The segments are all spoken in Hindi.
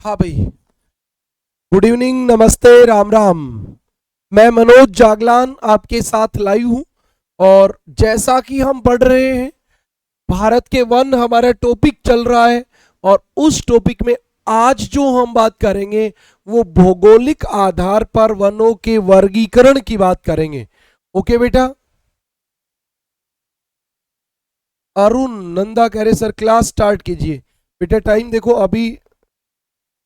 हाँ भाई। गुड इवनिंग, नमस्ते, राम राम। मैं मनोज जागलान आपके साथ लाइव हूँ। और जैसा कि हम पढ़ रहे हैं, भारत के वन हमारा टॉपिक चल रहा है। और उस टॉपिक में आज जो हम बात करेंगे वो भौगोलिक आधार पर वनों के वर्गीकरण की बात करेंगे। ओके बेटा। अरुण नंदा कह रहे सर क्लास स्टार्ट कीजिए। बेटा टाइम देखो, अभी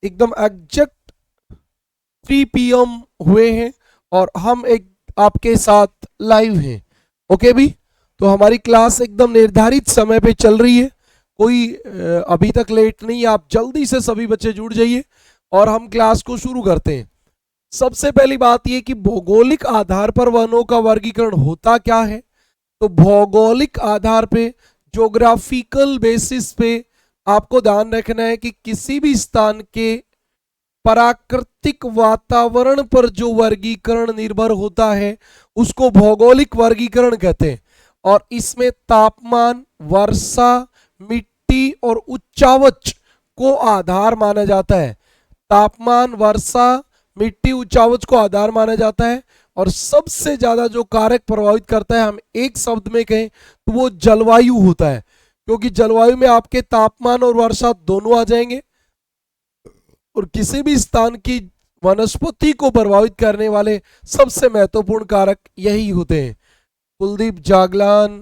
एकदम एग्जैक्ट 3 PM हुए हैं और हम एक आपके साथ लाइव हैं। ओके भी। तो हमारी क्लास एकदम निर्धारित समय पे चल रही है। कोई अभी तक लेट नहीं है। आप जल्दी से सभी बच्चे जुड़ जाइए और हम क्लास को शुरू करते हैं। सबसे पहली बात यह कि भौगोलिक आधार पर वनों का वर्गीकरण होता क्या है। तो भौगोलिक आधार पे, ज्योग्राफिकल बेसिस पे आपको ध्यान रखना है कि किसी भी स्थान के प्राकृतिक वातावरण पर जो वर्गीकरण निर्भर होता है उसको भौगोलिक वर्गीकरण कहते हैं। और इसमें तापमान, वर्षा, मिट्टी और उच्चावच को आधार माना जाता है। तापमान, वर्षा, मिट्टी, उच्चावच को आधार माना जाता है। और सबसे ज्यादा जो कारक प्रभावित करता है, हम एक शब्द में कहें तो वो जलवायु होता है। क्योंकि जलवायु में आपके तापमान और वर्षा दोनों आ जाएंगे। और किसी भी स्थान की वनस्पति को प्रभावित करने वाले सबसे महत्वपूर्ण कारक यही होते हैं। कुलदीप जागलान,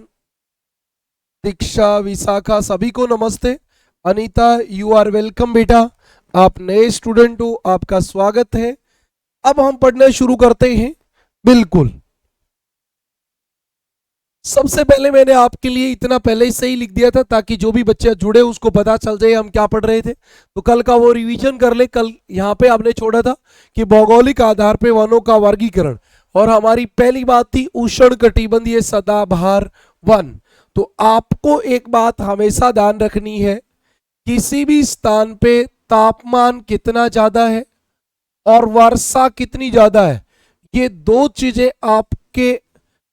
दीक्षा, विशाखा, सभी को नमस्ते। अनीता, यू आर वेलकम बेटा। आप नए स्टूडेंट हो, आपका स्वागत है। अब हम पढ़ना शुरू करते हैं। बिल्कुल। सबसे पहले मैंने आपके लिए इतना पहले ही सही लिख दिया था ताकि जो भी बच्चे जुड़े उसको पता चल जाए हम क्या पढ़ रहे थे। तो कल का वो रिवीजन कर ले। कल यहाँ पे आपने छोड़ा था कि भौगोलिक आधार पे वनों का वर्गीकरण। और हमारी पहली बात थी उष्ण कटिबंधीय सदाबहार वन। तो आपको एक बात हमेशा ध्यान रखनी है, किसी भी स्थान पे तापमान कितना ज्यादा है और वर्षा कितनी ज्यादा है, ये दो चीजें आपके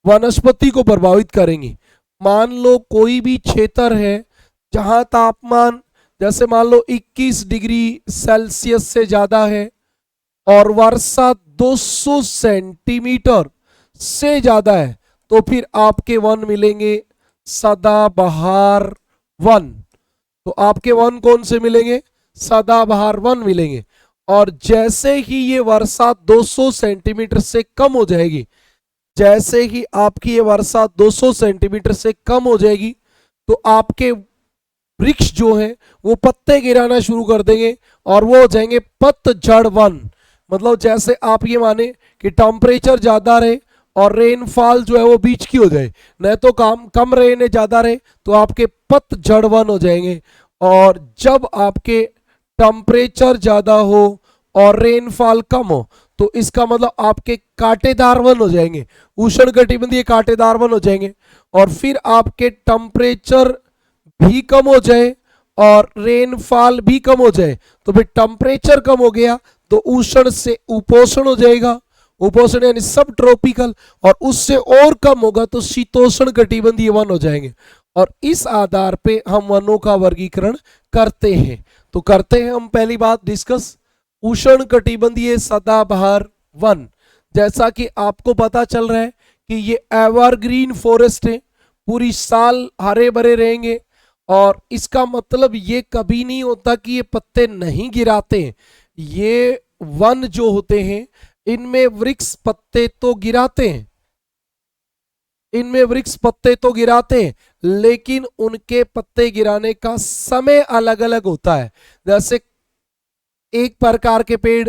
वनस्पति को प्रभावित करेंगी। मान लो कोई भी क्षेत्र है जहां तापमान जैसे मान लो 21 डिग्री सेल्सियस से ज्यादा है और वर्षा 200 सेंटीमीटर से ज्यादा है, तो फिर आपके वन मिलेंगे सदाबहार वन। तो आपके वन कौन से मिलेंगे? सदाबहार वन मिलेंगे। और जैसे ही ये वर्षा 200 सेंटीमीटर से कम हो जाएगी, जैसे ही आपकी ये वर्षा 200 सेंटीमीटर से कम हो जाएगी, तो आपके वृक्ष जो है वो पत्ते गिराना शुरू कर देंगे और वो हो जाएंगे पतझड़ वन। मतलब जैसे आप ये माने कि टेम्परेचर ज्यादा रहे और रेनफॉल जो है वो बीच की हो जाए, न तो कम कम रहे न ज्यादा रहे, तो आपके पतझड़ वन हो जाएंगे। और जब आपके टेम्परेचर ज्यादा हो और रेनफॉल कम हो, तो इसका मतलब आपके कांटेदार वन हो जाएंगे, उष्ण कटिबंधीय कांटेदार वन हो जाएंगे। और फिर आपके टेम्परेचर भी कम हो जाए और रेनफॉल भी कम हो जाए, तो फिर टेम्परेचर कम हो गया तो उष्ण से उपोषण हो जाएगा, उपोषण यानी सब ट्रॉपिकल, और उससे और कम होगा तो शीतोष्ण कटिबंधीय वन हो जाएंगे। और इस आधार पे हम वनों का वर्गीकरण करते हैं। तो करते हैं हम पहली बात डिस्कस उष्ण कटिबंधीय सदाबहार वन। जैसा कि आपको पता चल रहा है कि ये एवरग्रीन फॉरेस्ट है, पूरी साल हरे भरे रहेंगे। और इसका मतलब ये कभी नहीं होता कि ये पत्ते नहीं गिराते हैं। ये वन जो होते हैं इनमें वृक्ष पत्ते तो गिराते हैं, इनमें वृक्ष पत्ते तो गिराते हैं, लेकिन उनके पत्ते गिराने का समय अलग अलग होता है। जैसे एक प्रकार के पेड़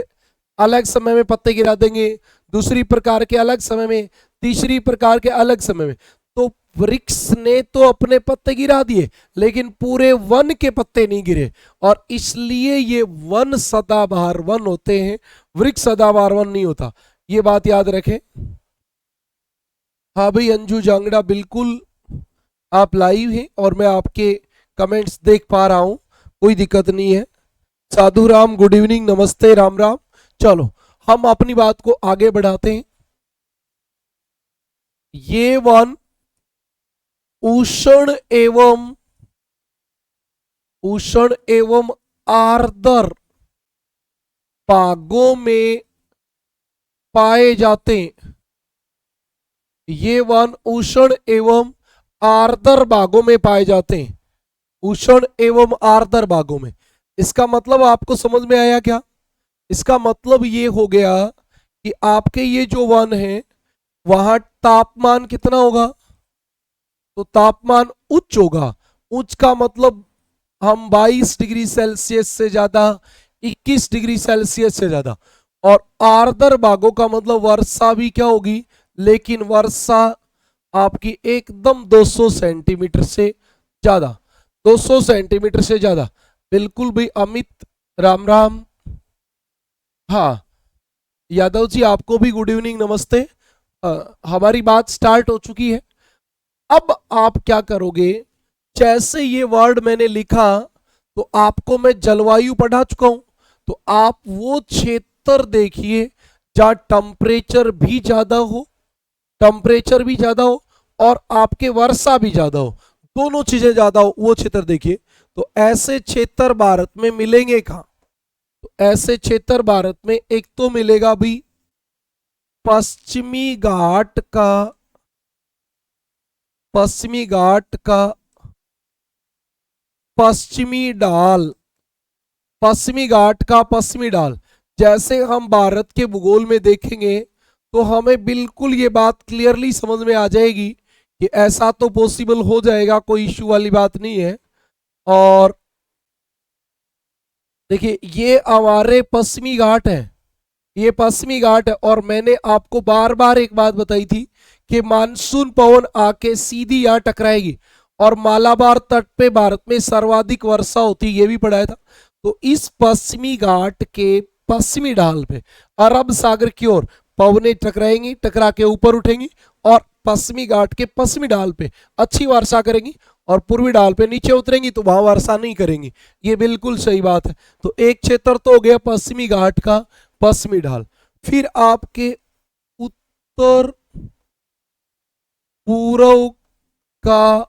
अलग समय में पत्ते गिरा देंगे, दूसरी प्रकार के अलग समय में, तीसरी प्रकार के अलग समय में। तो वृक्ष ने तो अपने पत्ते गिरा दिए लेकिन पूरे वन के पत्ते नहीं गिरे, और इसलिए ये वन सदाबहार वन होते हैं, वृक्ष सदाबहार वन नहीं होता। ये बात याद रखें। हाँ भाई अंजू जांगड़ा, बिल्कुल आप लाइव हैं और मैं आपके कमेंट्स देख पा रहा हूं, कोई दिक्कत नहीं है। साधु राम, गुड इवनिंग, नमस्ते, राम राम। चलो हम अपनी बात को आगे बढ़ाते हैं। ये वन उष्ण एवं आर्द्र भागों में पाए जाते हैं। ये वन उष्ण एवं आर्द्र भागों में पाए जाते हैं। उष्ण एवं आर्द्र भागों में। इसका मतलब आपको समझ में आया क्या? इसका मतलब ये हो गया कि आपके ये जो वन है वहां तापमान कितना होगा? तो तापमान उच्च होगा। उच्च का मतलब हम 22 डिग्री सेल्सियस से ज्यादा, 21 डिग्री सेल्सियस से ज्यादा। और आर्द्र भागों का मतलब वर्षा भी क्या होगी? लेकिन वर्षा आपकी एकदम 200 सेंटीमीटर से ज्यादा। 200 सेंटीमीटर से ज्यादा। बिल्कुल भी अमित, राम राम। हाँ यादव जी, आपको भी गुड इवनिंग, नमस्ते। हमारी बात स्टार्ट हो चुकी है। अब आप क्या करोगे? जैसे ये वर्ड मैंने लिखा तो आपको मैं जलवायु पढ़ा चुका हूं, तो आप वो क्षेत्र देखिए जहां टेम्परेचर भी ज्यादा हो और आपके वर्षा भी ज्यादा हो, दोनों चीजें ज्यादा हो, वो क्षेत्र देखिए। तो ऐसे क्षेत्र भारत में मिलेंगे कहां? तो ऐसे क्षेत्र भारत में एक तो मिलेगा भी पश्चिमी घाट का, पश्चिमी घाट का पश्चिमी ढाल, पश्चिमी घाट का पश्चिमी ढाल। जैसे हम भारत के भूगोल में देखेंगे तो हमें बिल्कुल ये बात क्लियरली समझ में आ जाएगी कि ऐसा तो पॉसिबल हो जाएगा, कोई इश्यू वाली बात नहीं है। और देखिए ये हमारे पश्चिमी घाट है, ये पश्चिमी घाट है। और मैंने आपको बार बार एक बात बताई थी कि मानसून पवन आके सीधी यहाँ टकराएगी और मालाबार तट पे भारत में सर्वाधिक वर्षा होती, ये भी पढ़ाया था। तो इस पश्चिमी घाट के पश्चिमी ढाल पे अरब सागर की ओर पवनें टकराएंगी, टकरा के ऊपर उठेंगी और पश्चिमी घाट के पश्चिमी ढाल पे अच्छी वर्षा करेंगी और पूर्वी ढाल पे नीचे उतरेंगी तो वहां वर्षा नहीं करेंगी। ये बिल्कुल सही बात है। तो एक क्षेत्र तो हो गया पश्चिमी घाट का पश्चिमी ढाल। फिर आपके उत्तर पूर्व का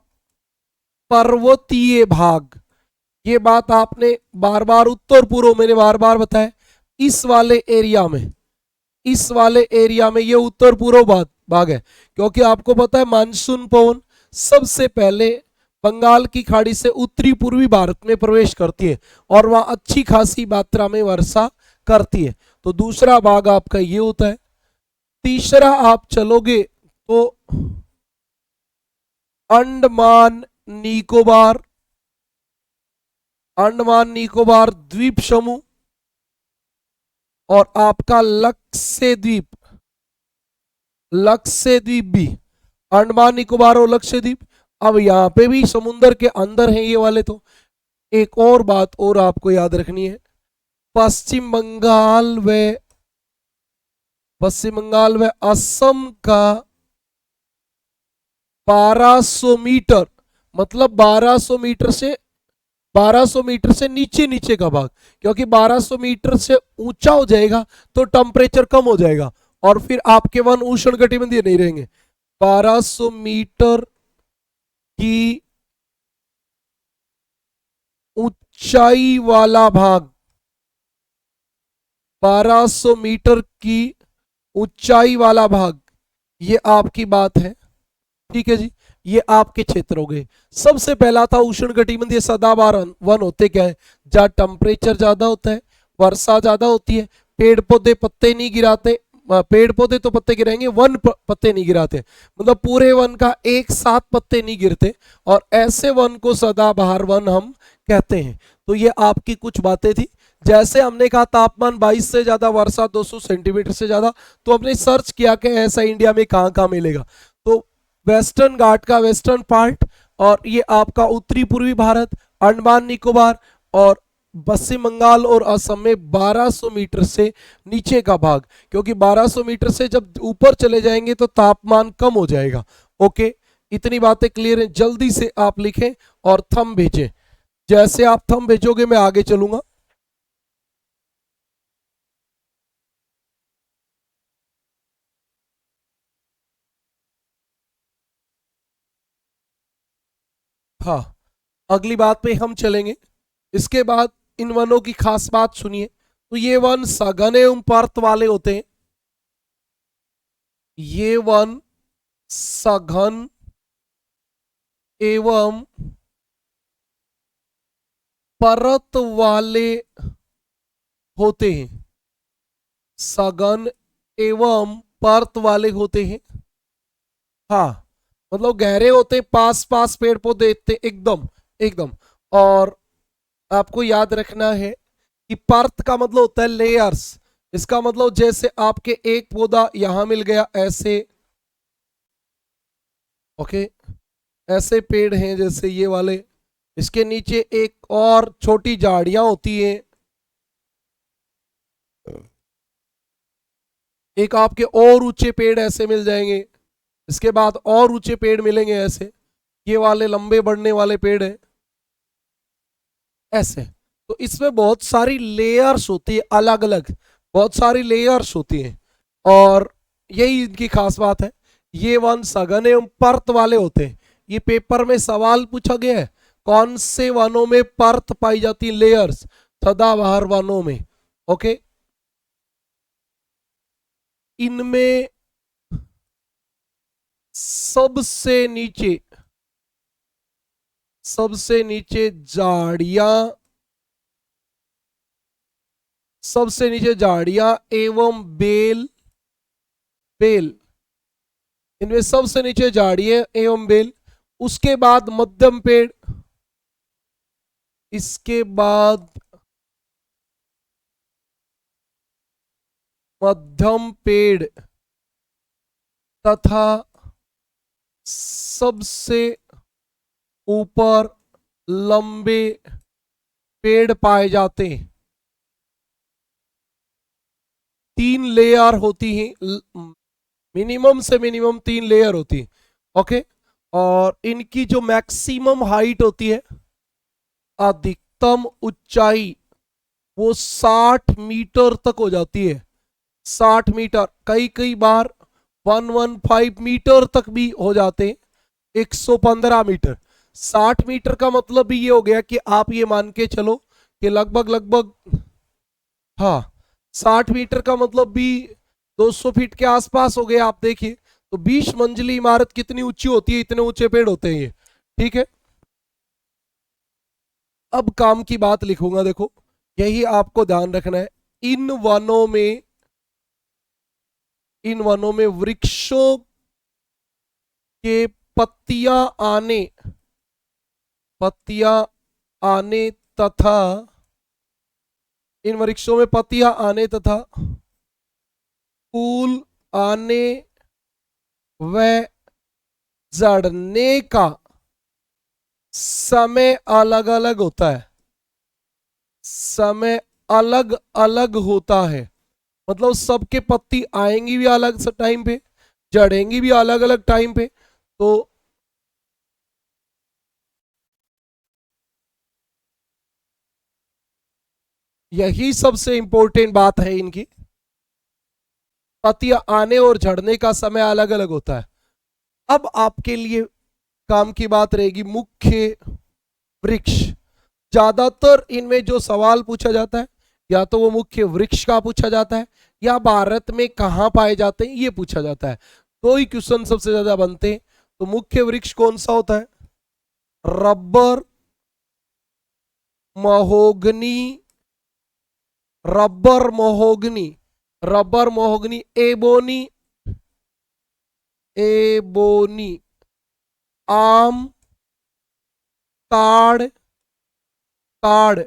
पर्वतीय भाग, ये बात आपने बार बार, उत्तर पूर्व मैंने बार बार बताया। इस वाले एरिया में, इस वाले एरिया में ये उत्तर पूर्व भाग है, क्योंकि आपको पता है मानसून पवन सबसे पहले बंगाल की खाड़ी से उत्तरी पूर्वी भारत में प्रवेश करती है और वहां अच्छी खासी मात्रा में वर्षा करती है। तो दूसरा भाग आपका ये होता है। तीसरा आप चलोगे तो अंडमान निकोबार, अंडमान निकोबार द्वीप समूह और आपका लक्षद्वीप, लक्षद्वीप भी, अंडमान निकोबार और लक्षद्वीप। अब यहां पे भी समुंदर के अंदर है ये वाले। तो एक और बात और आपको याद रखनी है, पश्चिम बंगाल व असम का 1200 मीटर, मतलब 1200 मीटर से नीचे नीचे का भाग, क्योंकि 1200 मीटर से ऊंचा हो जाएगा तो टेम्परेचर कम हो जाएगा और फिर आपके वन उष्ण कटिबंधीय नहीं रहेंगे। 1200 मीटर की ऊंचाई वाला भाग, 1200 मीटर की ऊंचाई वाला भाग, ये आपकी बात है। ठीक है जी, ये आपके क्षेत्र हो गए। सबसे पहला था उष्ण कटिबंधीय सदाबहार वन होते क्या है? जहां टेम्परेचर ज्यादा होता है, वर्षा ज्यादा होती है, पेड़ पौधे पत्ते नहीं गिराते। पेड़ पौधे तो पत्ते गिराएंगे, वन पत्ते नहीं गिराते, मतलब पूरे वन का एक साथ पत्ते नहीं गिरते, और ऐसे वन को सदाबहार वन हम कहते हैं। तो ये आपकी कुछ बातें थी। जैसे हमने कहा तापमान 22 से ज्यादा, वर्षा 200 सेंटीमीटर से ज्यादा, तो हमने सर्च किया कि ऐसा इंडिया में कहां कहां मिलेगा। तो वेस्टर्न घाट का वेस्टर्न पार्ट, और ये आपका उत्तरी पूर्वी भारत, अंडमान निकोबार और पश्चिम बंगाल और असम में 1200 मीटर से नीचे का भाग, क्योंकि 1200 मीटर से जब ऊपर चले जाएंगे तो तापमान कम हो जाएगा। ओके, इतनी बातें क्लियर हैं। जल्दी से आप लिखें और थंब भेजें। जैसे आप थंब भेजोगे मैं आगे चलूंगा। हाँ, अगली बात पे हम चलेंगे। इसके बाद इन वनों की खास बात सुनिए। तो ये वन सघन एवं परत वाले होते हैं, ये वन सघन एवं परत वाले होते हैं, सघन एवं परत वाले होते हैं। हाँ, मतलब गहरे होते हैं, पास पास पेड़ पौधे इतने एकदम एकदम। और आपको याद रखना है कि परत का मतलब होता है लेयर्स। इसका मतलब जैसे आपके एक पौधा यहां मिल गया ऐसे, ओके, ऐसे पेड़ हैं जैसे ये वाले, इसके नीचे एक और छोटी झाड़ियां होती हैं, एक आपके और ऊंचे पेड़ ऐसे मिल जाएंगे, इसके बाद और ऊंचे पेड़ मिलेंगे ऐसे, ये वाले लंबे बढ़ने वाले पेड़ हैं ऐसे। तो इसमें बहुत सारी लेयर्स होती है, अलग अलग बहुत सारी लेयर्स होती हैं, और यही इनकी खास बात है। ये वन सघन एवं परत वाले होते हैं। ये पेपर में सवाल पूछा गया है, कौन से वनों में परत पाई जाती है, लेयर्स, सदाबहार वनों में। ओके, इनमें सबसे नीचे, सबसे नीचे झाड़ियां, सबसे नीचे झाड़ियां एवं बेल, बेल, इनमें सबसे नीचे झाड़ियां एवं बेल, उसके बाद मध्यम पेड़, इसके बाद मध्यम पेड़ तथा सबसे ऊपर लंबे पेड़ पाए जाते हैं। तीन लेयर होती हैं, मिनिमम से मिनिमम तीन लेयर होती है। ओके, और इनकी जो मैक्सिमम हाइट होती है, अधिकतम ऊंचाई, वो 60 मीटर तक हो जाती है। 60 मीटर, कई कई बार 115 मीटर तक भी हो जाते हैं, 115 मीटर। 60 मीटर का मतलब भी ये हो गया कि आप ये मान के चलो कि लगभग लगभग, हाँ, 60 मीटर का मतलब भी 200 फीट के आसपास हो गया। आप देखिए तो 20 मंजिली इमारत कितनी ऊंची होती है, इतने ऊंचे पेड़ होते हैं ये। ठीक है, अब काम की बात लिखूंगा, देखो यही आपको ध्यान रखना है। इन वनों में, इन वनों में वृक्षों के पत्तियां आने, पत्तियां आने तथा, इन वृक्षों में पत्तियां आने तथा फूल आने व झड़ने का समय अलग अलग होता है, समय अलग अलग होता है। मतलब सबके पत्ती आएंगी भी अलग से टाइम पे, झड़ेंगी भी अलग अलग टाइम पे। तो यही सबसे इंपॉर्टेंट बात है इनकी, पत्तियां आने और झड़ने का समय अलग अलग होता है। अब आपके लिए काम की बात रहेगी मुख्य वृक्ष। ज्यादातर इनमें जो सवाल पूछा जाता है, या तो वो मुख्य वृक्ष का पूछा जाता है, या भारत में कहाँ पाए जाते हैं ये पूछा जाता है। दो ही क्वेश्चन सबसे ज्यादा बनते हैं। तो मुख्य वृक्ष कौन सा होता है, rubber, mahogany, rubber mahogany, rubber mahogany, ebony, ebony, आम, ताड़, ताड़,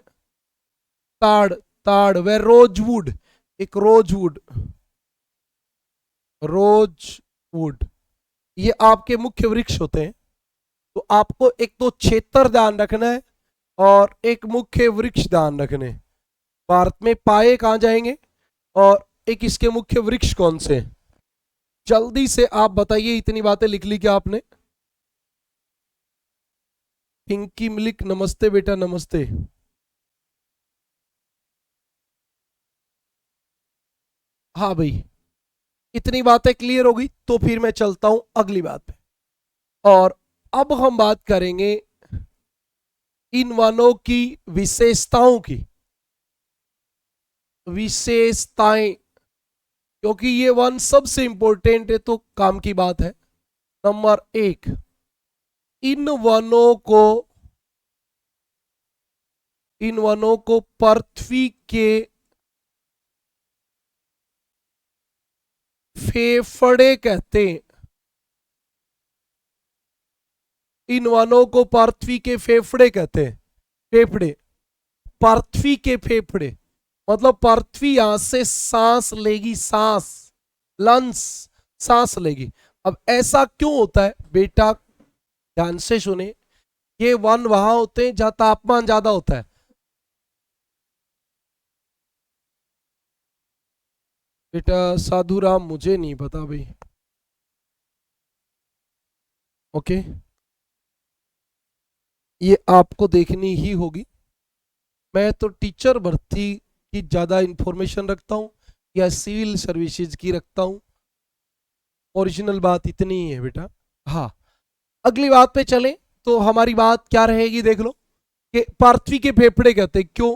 ताड़, ताड़ व रोजवुड, एक रोजवुड, रोजवुड, ये आपके मुख्य वृक्ष होते हैं। तो आपको एक तो क्षेत्र ध्यान रखना है और एक मुख्य वृक्ष ध्यान रखने। भारत में पाए कहाँ जाएंगे और एक इसके मुख्य वृक्ष कौन से हैं? जल्दी से आप बताइए, इतनी बातें लिख ली क्या आपने? पिंकी मिलिक, नमस्ते बेटा, नमस्ते। हाँ भाई, इतनी बातें क्लियर होगी तो फिर मैं चलता हूं अगली बात पे। और अब हम बात करेंगे इन वनों की विशेषताओं की। विशेषताएं, क्योंकि ये वन सबसे इंपॉर्टेंट है तो काम की बात है। नंबर 1, इन वनों को पृथ्वी के फेफड़े कहते हैं। इन वनों को पृथ्वी के फेफड़े कहते हैं। फेफड़े, पृथ्वी के फेफड़े मतलब पृथ्वी यहां से सांस लेगी, सांस, लंग्स, सांस लेगी। अब ऐसा क्यों होता है बेटा, ध्यान से सुने। ये वन वहां होते हैं जहां तापमान ज्यादा होता है। बेटा साधुराम, मुझे नहीं पता भाई। ओके, ये आपको देखनी ही होगी। मैं तो टीचर भर्ती की ज़्यादा इंफॉर्मेशन रखता हूँ या सिविल सर्विसेज की रखता हूँ। ओरिजिनल बात इतनी ही है बेटा। हाँ, अगली बात पे चले तो हमारी बात क्या रहेगी, देख लो कि पृथ्वी के फेफड़े कहते हैं। क्यों?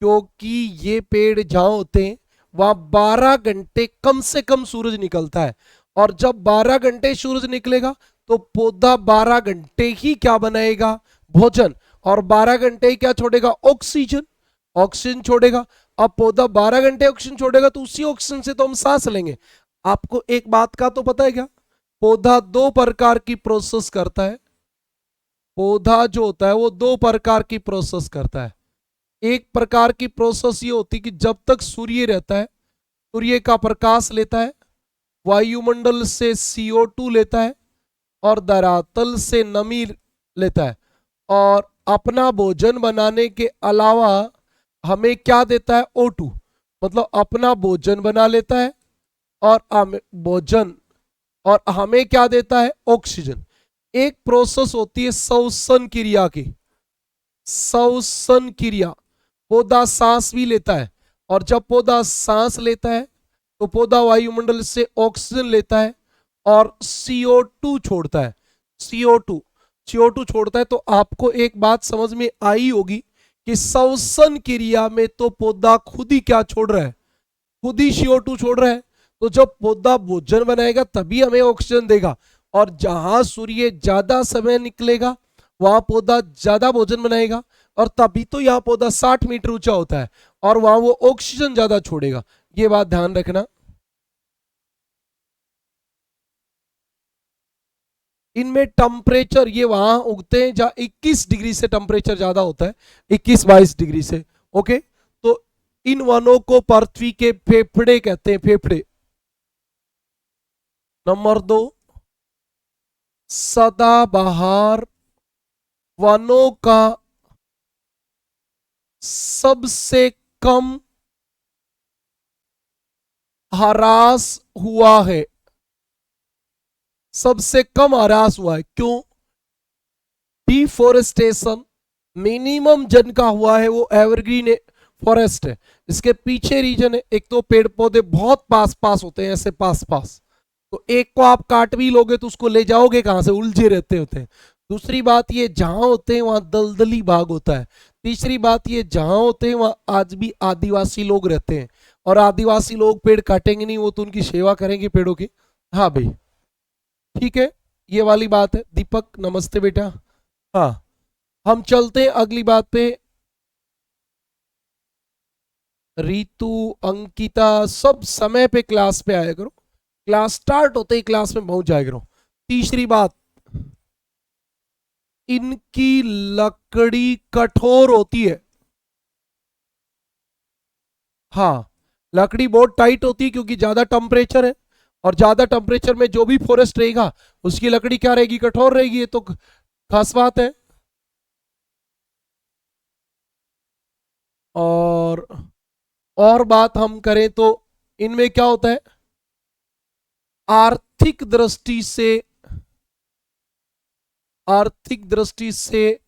क्योंकि ये पेड़ जहां होते हैं वहां 12 घंटे कम से कम सूरज निकलता है, और जब 12 घंटे सूरज निकलेगा तो पौधा 12 घंटे ही क्या बनाएगा, भोजन, और 12 घंटे ही क्या छोड़ेगा, ऑक्सीजन, ऑक्सीजन छोड़ेगा। अब पौधा 12 घंटे ऑक्सीजन छोड़ेगा तो उसी ऑक्सीजन से तो हम सांस लेंगे। आपको एक बात का तो पता है क्या, पौधा दो प्रकार की प्रोसेस करता है। पौधा जो होता है वो दो प्रकार की प्रोसेस करता है। एक प्रकार की प्रोसेस ये होती है कि जब तक सूर्य रहता है, सूर्य का प्रकाश लेता है, वायुमंडल से CO2 लेता है और धरातल से नमी लेता है, और अपना भोजन बनाने के अलावा हमें क्या देता है, O2, मतलब अपना भोजन बना लेता है और भोजन, और हमें क्या देता है, ऑक्सीजन। एक प्रोसेस होती है श्वसन क्रिया की, श्वसन क्रिया। पौधा सांस भी लेता है, और जब पौधा सांस लेता है तो पौधा वायुमंडल से ऑक्सीजन लेता है और CO2 छोड़ता है। CO2 छोड़ता है। तो आपको एक बात समझ में आई होगी कि श्वसन क्रिया में तो पौधा खुद ही क्या छोड़ रहा है, खुद ही CO2 छोड़ रहा है। तो जब पौधा भोजन बनाएगा तभी हमें ऑक्सीजन देगा, और जहां सूर्य ज्यादा समय निकलेगा वहां पौधा ज्यादा भोजन बनाएगा, और तभी तो यहाँ पौधा 60 मीटर ऊंचा होता है, और वहां वो ऑक्सीजन ज्यादा छोड़ेगा। ये बात ध्यान रखना। इनमें टेम्परेचर, ये वहां उगते हैं जहां 21 डिग्री से टेम्परेचर ज्यादा होता है, 21-22 डिग्री से। ओके, तो इन वनों को पृथ्वी के फेफड़े कहते हैं, फेफड़े। नंबर 2, सदाबहार वनों का सबसे कम ह्रास हुआ है, सबसे कम ह्रास हुआ है। क्यों? डिफोरेस्टेशन मिनिमम जन का हुआ है, वो एवरग्रीन फॉरेस्ट है। इसके पीछे रीजन है, एक तो पेड़ पौधे बहुत पास पास होते हैं, ऐसे पास पास, तो एक को आप काट भी लोगे तो उसको ले जाओगे कहां से, उलझे रहते होते हैं। दूसरी बात ये जहां होते हैं वहां दलदली भाग होता है। तीसरी बात ये जहां होते हैं वहां आज भी आदिवासी लोग रहते हैं, और आदिवासी लोग पेड़ काटेंगे नहीं, वो तो उनकी सेवा करेंगे पेड़ों की। हाँ भाई, ठीक है, ये वाली बात है। दीपक नमस्ते बेटा। हाँ, हम चलते हैं अगली बात पे। रितु, अंकिता, सब समय पे क्लास पे आया करो, क्लास स्टार्ट होते ही क्लास में पहुंच जाया करो। तीसरी बात, इनकी लकड़ी कठोर होती है। हाँ, लकड़ी बहुत टाइट होती है क्योंकि ज्यादा टेम्परेचर है, और ज्यादा टेम्परेचर में जो भी फॉरेस्ट रहेगा उसकी लकड़ी क्या रहेगी, कठोर रहेगी। ये तो खास बात है। और बात हम करें तो इनमें क्या होता है, आर्थिक दृष्टि से, आर्थिक दृष्टि से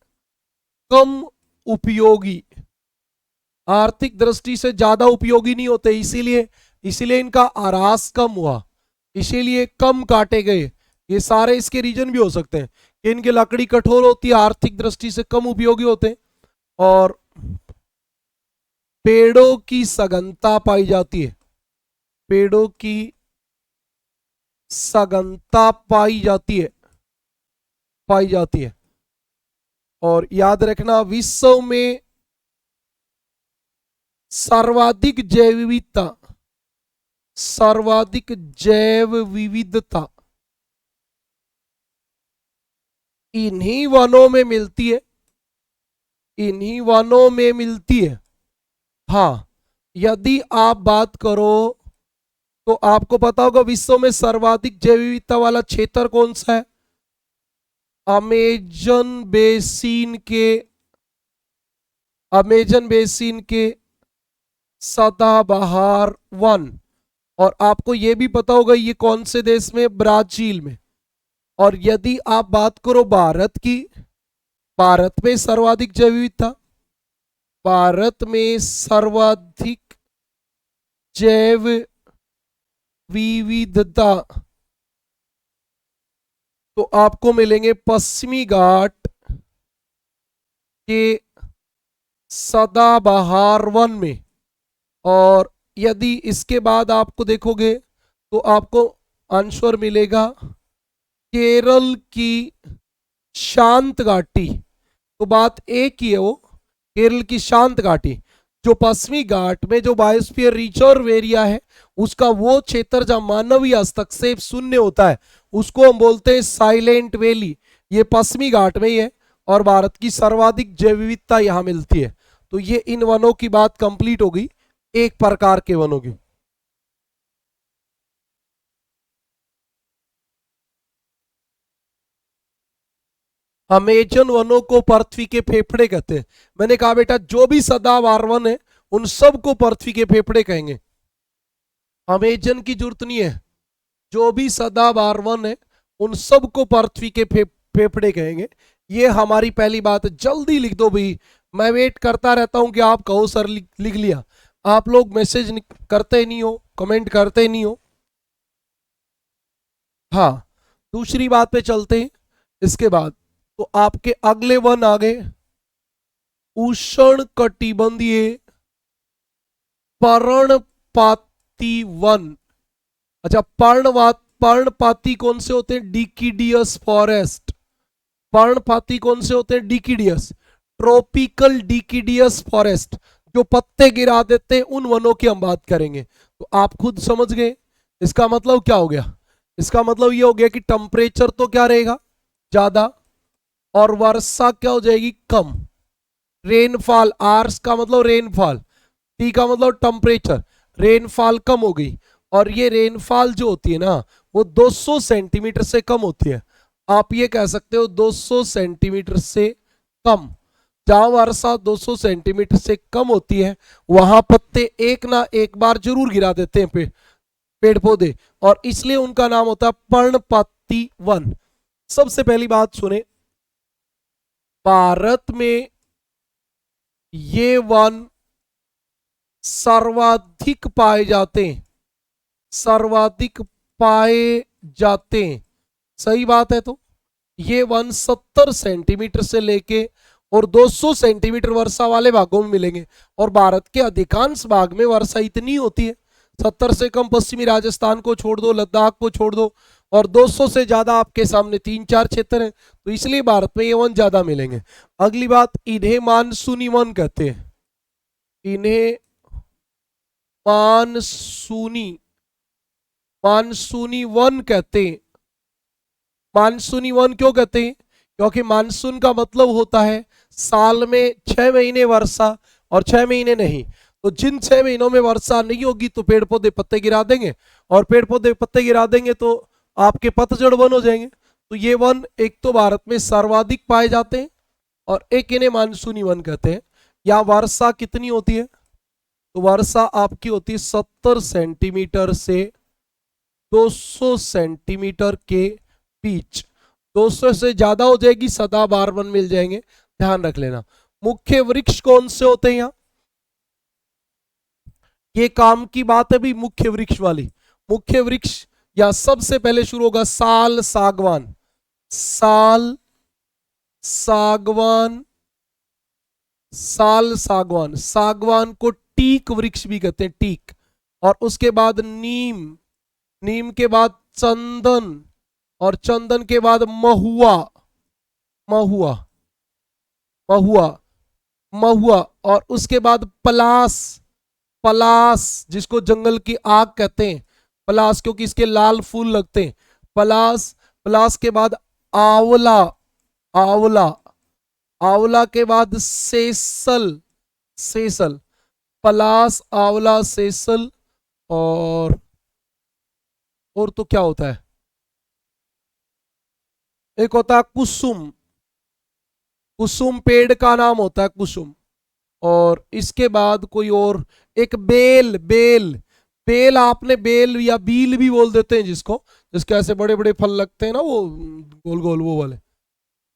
कम उपयोगी, आर्थिक दृष्टि से ज्यादा उपयोगी नहीं होते, इसीलिए इसीलिए इनका आरास कम हुआ, इसीलिए कम काटे गए। ये सारे इसके रीजन भी हो सकते हैं कि इनकी लकड़ी कठोर होती है, आर्थिक दृष्टि से कम उपयोगी होते हैं, और पेड़ों की सघनता पाई जाती है, पेड़ों की सघनता पाई जाती है, पाई जाती है। और याद रखना विश्व में सर्वाधिक जैव विविधता, सर्वाधिक जैव विविधता इन्हीं वनों में मिलती है, इन्हीं वनों में मिलती है। हाँ, यदि आप बात करो तो आपको पता होगा विश्व में सर्वाधिक जैव विविधता वाला क्षेत्र कौन सा है? अमेजन बेसिन के, अमेजन बेसिन के सदाबहार वन। और आपको यह भी पता होगा ये कौन से देश में? ब्राजील में। और यदि आप बात करो भारत की, भारत में सर्वाधिक जैव विविधता, भारत में सर्वाधिक जैव विविधता तो आपको मिलेंगे पश्चिमी घाट के सदाबहार वन में। और यदि इसके बाद आपको देखोगे तो आपको आंसर मिलेगा केरल की शांत घाटी। तो बात एक ही है, वो केरल की शांत घाटी, जो पश्चिमी घाट में जो बायोस्फीयर रिजर्व एरिया है उसका वो क्षेत्र जहां मानवीय हस्तक्षेप शून्य होता है उसको हम बोलते हैं साइलेंट वैली। ये पश्चिमी घाट में ही है और भारत की सर्वाधिक जैव विविधता यहां मिलती है। तो ये इन वनों की बात कंप्लीट हो गई, एक प्रकार के वनों की। अमेजन वनों को पृथ्वी के फेफड़े कहते हैं। मैंने कहा बेटा जो भी सदाबहार वन है उन सबको पृथ्वी के फेफड़े कहेंगे, अमेजन की जरूरत नहीं है। जो भी सदाबहार वन है उन सबको पृथ्वी के फेफड़े कहेंगे। ये हमारी पहली बात है। जल्दी लिख दो भाई, मैं वेट करता रहता हूं कि आप कहो सर लिख लिया। आप लोग मैसेज करते नहीं हो, कमेंट करते नहीं हो। हाँ, दूसरी बात पे चलते हैं। इसके बाद तो आपके अगले वन आ गए उष्ण कटिबंधीय पर्णपाती वन। अच्छा, पर्णपाती कौन से होते हैं? डिकिडियस फॉरेस्ट। पर्णपाती कौन से होते हैं? डिकिडियस, ट्रॉपिकल डिकिडियस फॉरेस्ट, जो पत्ते गिरा देते हैं उन वनों की हम बात करेंगे। तो आप खुद समझ गए इसका मतलब क्या हो गया। इसका मतलब ये हो गया कि टेम्परेचर तो क्या रहेगा? ज्यादा, और वर्षा क्या हो जाएगी? कम। रेनफॉल, आर्स का मतलब रेनफॉल, टी का मतलब टेम्परेचर, रेनफॉल कम हो गई। और ये रेनफॉल जो होती है ना वो 200 सेंटीमीटर से कम होती है। आप ये कह सकते हो 200 सेंटीमीटर से कम। जहां वर्षा 200 सेंटीमीटर से कम होती है वहां पत्ते एक ना एक बार जरूर गिरा देते हैं पेड़ पौधे, और इसलिए उनका नाम होता है पर्णपाती वन। सबसे पहली बात सुने, भारत में ये वन सर्वाधिक पाए जाते हैं, सर्वाधिक पाए जाते हैं। सही बात है। तो ये वन 70 सेंटीमीटर से लेके और 200 सेंटीमीटर वर्षा वाले भागों में मिलेंगे। और भारत के अधिकांश भाग में वर्षा इतनी होती है, 70 से कम पश्चिमी राजस्थान को छोड़ दो, लद्दाख को छोड़ दो, और 200 से ज्यादा आपके सामने 3-4 क्षेत्र हैं। तो इसलिए भारत में ये वन ज्यादा मिलेंगे। अगली बात, इन्हें मानसूनी वन कहते हैं। इन्हें मानसूनी, मानसूनी वन कहते हैं। मानसूनी वन क्यों कहते हैं? क्योंकि मानसून का मतलब होता है साल में 6 महीने वर्षा और 6 महीने नहीं। तो जिन 6 महीनों में वर्षा नहीं होगी तो पेड़ पौधे पत्ते गिरा देंगे, और पेड़ पौधे पत्ते गिरा देंगे तो आपके पतझड़ वन हो जाएंगे। तो ये वन एक तो भारत में सर्वाधिक पाए जाते हैं और एक इन्हें मानसूनी वन कहते हैं। यहाँ वर्षा कितनी होती है? तो वर्षा आपकी होती है 70 सेंटीमीटर से 200 सेंटीमीटर के बीच। 200 से ज्यादा हो जाएगी सदाबहार वन मिल जाएंगे, ध्यान रख लेना। मुख्य वृक्ष कौन से होते हैं यहाँ? ये काम की बात है भी मुख्य वृक्ष वाली। मुख्य वृक्ष या सबसे पहले शुरू होगा साल सागवान। साल सागवान, साल सागवान, सागवान को टीक वृक्ष भी कहते हैं, टीक। और उसके बाद नीम, नीम के बाद चंदन, और चंदन के बाद महुआ, महुआ, महुआ, महुआ। और उसके बाद पलास, पलास जिसको जंगल की आग कहते हैं, पलास, क्योंकि इसके लाल फूल लगते हैं, पलास। पलास के बाद आंवला, आंवला, आंवला के बाद सेसल, सेसल, पलास, आंवला, सेसल। और तो क्या होता है, एक होता है कुसुम, कुसुम पेड़ का नाम होता है, कुसुम। और इसके बाद कोई और, एक बेल, बेल, बेल आपने बेल या बील भी बोल देते हैं जिसको, जिसके ऐसे बड़े बड़े फल लगते हैं ना, वो गोल गोल वो वाले।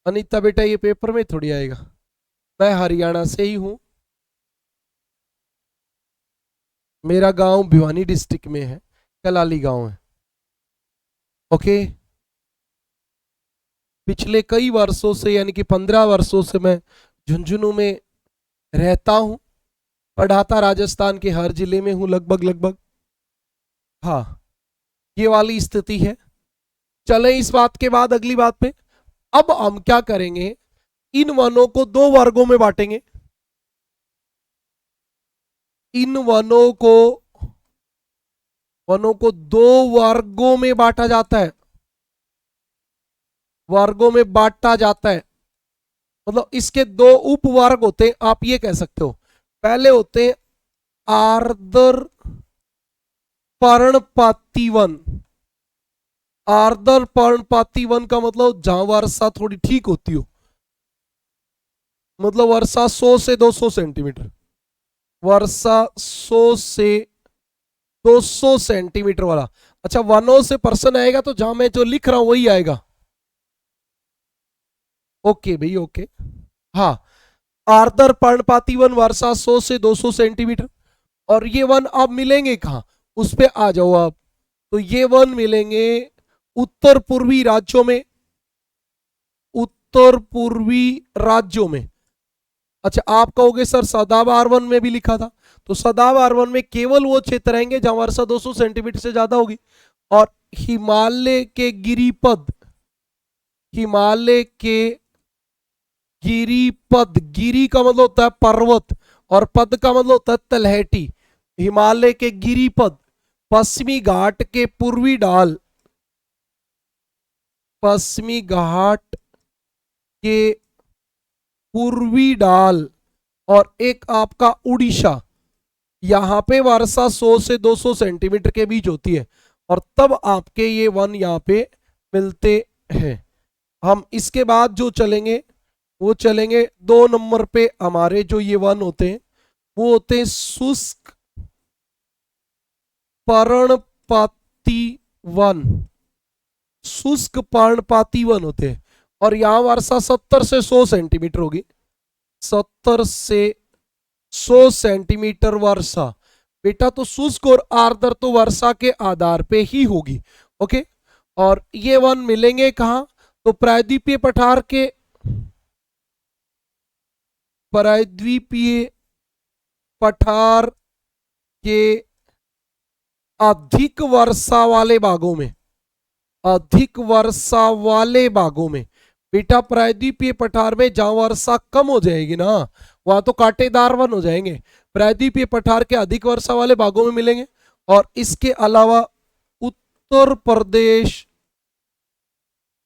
अनीता बेटा ये पेपर में थोड़ी आएगा, मैं हरियाणा से ही हूं, मेरा गांव भिवानी डिस्ट्रिक्ट में है, कलाली गांव है। ओके, पिछले कई वर्षों से यानी कि 15 वर्षों से मैं झुंझुनू में रहता हूं, पढ़ाता राजस्थान के हर जिले में हूं लगभग लगभग। हाँ, ये वाली स्थिति है। चले इस बात के बाद अगली बात पे। अब हम क्या करेंगे, इन वनों को दो वर्गों में बांटेंगे। इन वनों को दो वर्गों में बांटा जाता है, वर्गों में बांटा जाता है। मतलब इसके दो उपवर्ग होते हैं, आप ये कह सकते हो। पहले होते हैं आर्द्र पर्णपाती वन। आर्द्र पर्णपाती वन का मतलब जहां वर्षा थोड़ी ठीक होती हो, मतलब वर्षा 100 से 200 सेंटीमीटर, वर्षा 100 से 200 सेंटीमीटर वाला। अच्छा, वनों से पर्सन आएगा तो जहां मैं जो लिख रहा हूं वही आएगा। ओके भाई, ओके। हाँ, आर्द्र पर्णपाती वन वर्षा 100 से 200 सेंटीमीटर। और ये वन अब मिलेंगे कहाँ, उस पे आ जाओ आप। तो ये वन मिलेंगे उत्तर पूर्वी राज्यों में, उत्तर पूर्वी राज्यों में। अच्छा, आप कहोगे सर सदाबहार वन में भी लिखा था, तो सदाबहार वन में केवल वो क्षेत्र रहेंगे जहां वर्षा 200 सेंटीमीटर से ज्यादा होगी। और हिमालय के गिरिपद, हिमालय के गिरिपद, गिरी का मतलब होता है पर्वत और पद का मतलब होता है तलहटी। हिमालय के गिरिपद, पश्चिमी घाट के पूर्वी ढाल, पश्चिमी घाट के पूर्वी ढाल, और एक आपका उड़ीसा, यहां पे वर्षा 100 से 200 सेंटीमीटर के बीच होती है। और तब आपके ये वन यहाँ पे मिलते हैं। हम इसके बाद जो चलेंगे वो चलेंगे 2 नंबर पे। हमारे जो ये वन होते हैं वो होते हैं शुष्क पर्णपाती वन, शुष्क पर्णपाती वन होते हैं। और यहां वर्षा 70 से 100 सेंटीमीटर होगी, 70 से 100 सेंटीमीटर वर्षा। बेटा तो शुष्क और आर्द्र तो वर्षा के आधार पे ही होगी। ओके, और ये वन मिलेंगे कहां, तो प्रायद्वीपीय पठार के, प्रायद्वीपीय पठार के अधिक वर्षा वाले भागों में, अधिक वर्षा वाले भागों में। बेटा प्रायद्वीपीय पठार में जहां वर्षा कम हो जाएगी ना, वहां तो कांटेदार वन हो जाएंगे। प्रायद्वीपीय पठार के अधिक वर्षा वाले भागों में मिलेंगे। और इसके अलावा उत्तर प्रदेश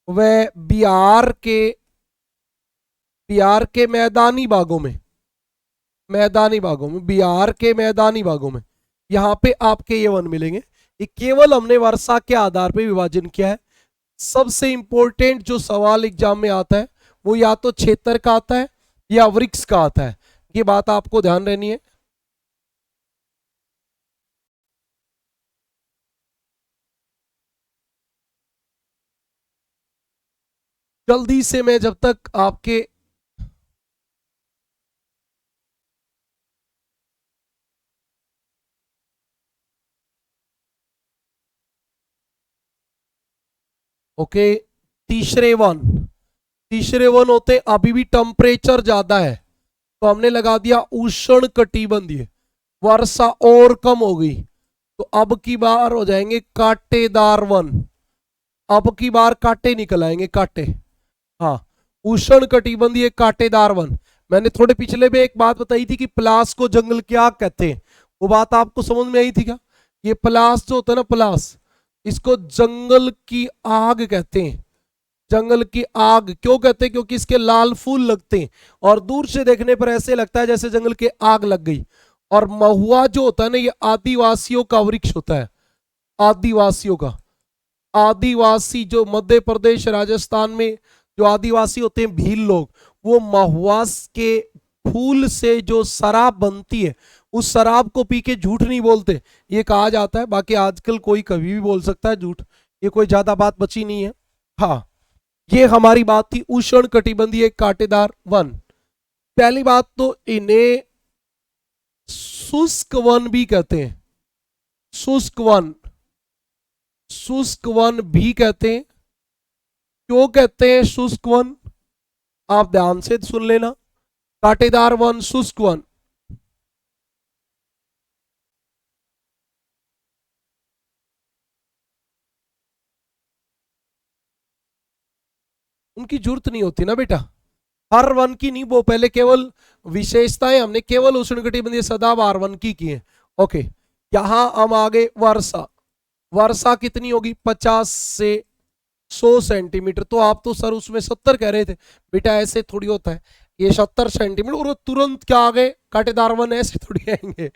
व बिहार के मैदानी भागों में, मैदानी भागों में, बिहार के मैदानी भागों में यहां पे आपके ये वन मिलेंगे। ये केवल हमने वर्षा के आधार पे विभाजन किया है। सबसे इंपॉर्टेंट जो सवाल एग्जाम में आता है वो या तो क्षेत्र का आता है या वृक्ष का आता है, ये बात आपको ध्यान रहनी है। जल्दी से मैं जब तक आपके ओके, तीसरे वन, तीसरे वन होते अभी भी टेम्परेचर ज्यादा है तो हमने लगा दिया उष्ण कटिबंधीय। वर्षा और कम हो गई तो अब की बार हो जाएंगे कांटेदार वन। अब की बार कांटे निकल आएंगे, कांटे। हाँ, उष्ण कटिबंधीय कांटेदार वन। मैंने थोड़े पिछले में एक बात बताई थी कि पलास को जंगल क्या कहते हैं, वो बात आपको समझ में आई थी क्या? ये पलास जो होता है ना, पलास, इसको जंगल की आग कहते हैं। जंगल की आग क्यों कहते हैं? क्योंकि इसके लाल फूल लगते हैं और दूर से देखने पर ऐसे लगता है जैसे जंगल की आग लग गई। और महुआ जो होता है ना, ये आदिवासियों का वृक्ष होता है, आदिवासियों का। आदिवासी जो मध्य प्रदेश राजस्थान में जो आदिवासी होते हैं, भील लोग, वो महुआ के फूल से जो शराब बनती है, उस शराब को पी के झूठ नहीं बोलते, ये कहा जाता है। बाकी आजकल कोई कभी भी बोल सकता है झूठ, ये कोई ज्यादा बात बची नहीं है। हाँ, ये हमारी बात थी उष्ण कटिबंधीय कांटेदार वन। पहली बात तो इन्हें शुष्क वन भी कहते हैं, शुष्क वन, शुष्क वन भी कहते हैं। क्यों कहते हैं शुष्क वन? आप ध्यान से सुन लेना, कांटेदार वन, शुष्क वन। उनकी जरूरत नहीं होती ना बेटा, हर वन की नहीं, वो पहले केवल विशेषताएं हमने केवल उष्णकटिबंधीय सदाबहार वन की है। ओके, यहां हम आगे वर्षा। वर्षा कितनी होगी? 50 से 100 सेंटीमीटर। तो आप तो सर उसमें 70 कह रहे थे, बेटा ऐसे थोड़ी होता है, ये 70 सेंटीमीटर और तुरंत क्या आ गए कांटेदार वन, ऐसे थोड़ी आएंगे,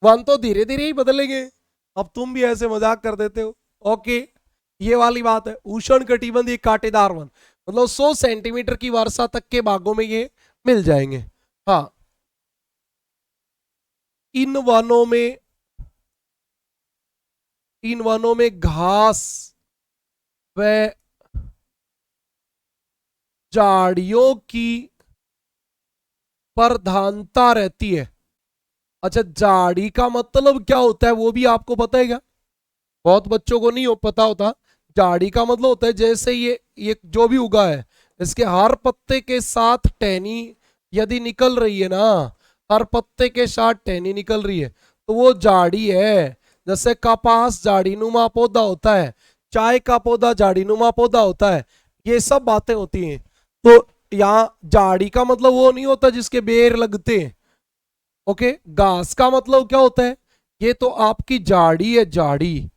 वन तो धीरे धीरे ही बदलेंगे। अब तुम भी ऐसे मजाक कर देते हो। ओके, ये वाली बात है, उष्ण कटिबंधीय कांटेदार वन, मतलब 100 सेंटीमीटर की वर्षा तक के भागों में ये मिल जाएंगे। हाँ, इन वनों में, इन वनों में घास व झाड़ियों की प्रधानता रहती है। अच्छा, झाड़ी का मतलब क्या होता है वो भी आपको पता है क्या? बहुत बच्चों को नहीं हो पता होता। झाड़ी का मतलब होता है जैसे ये जो भी उगा है, इसके हर पत्ते के साथ टहनी यदि निकल रही है ना, हर पत्ते के साथ टहनी निकल रही है तो वो झाड़ी है। जैसे कपास झाड़ी नुमा पौधा होता है, चाय का पौधा झाड़ी नुमा पौधा होता है, ये सब बातें होती हैं। तो यहाँ झाड़ी का मतलब वो नहीं होता जिसके बेर लगते हैं। ओके, घास का मतलब क्या होता है? ये तो आपकी झाड़ी है, झाड़ी।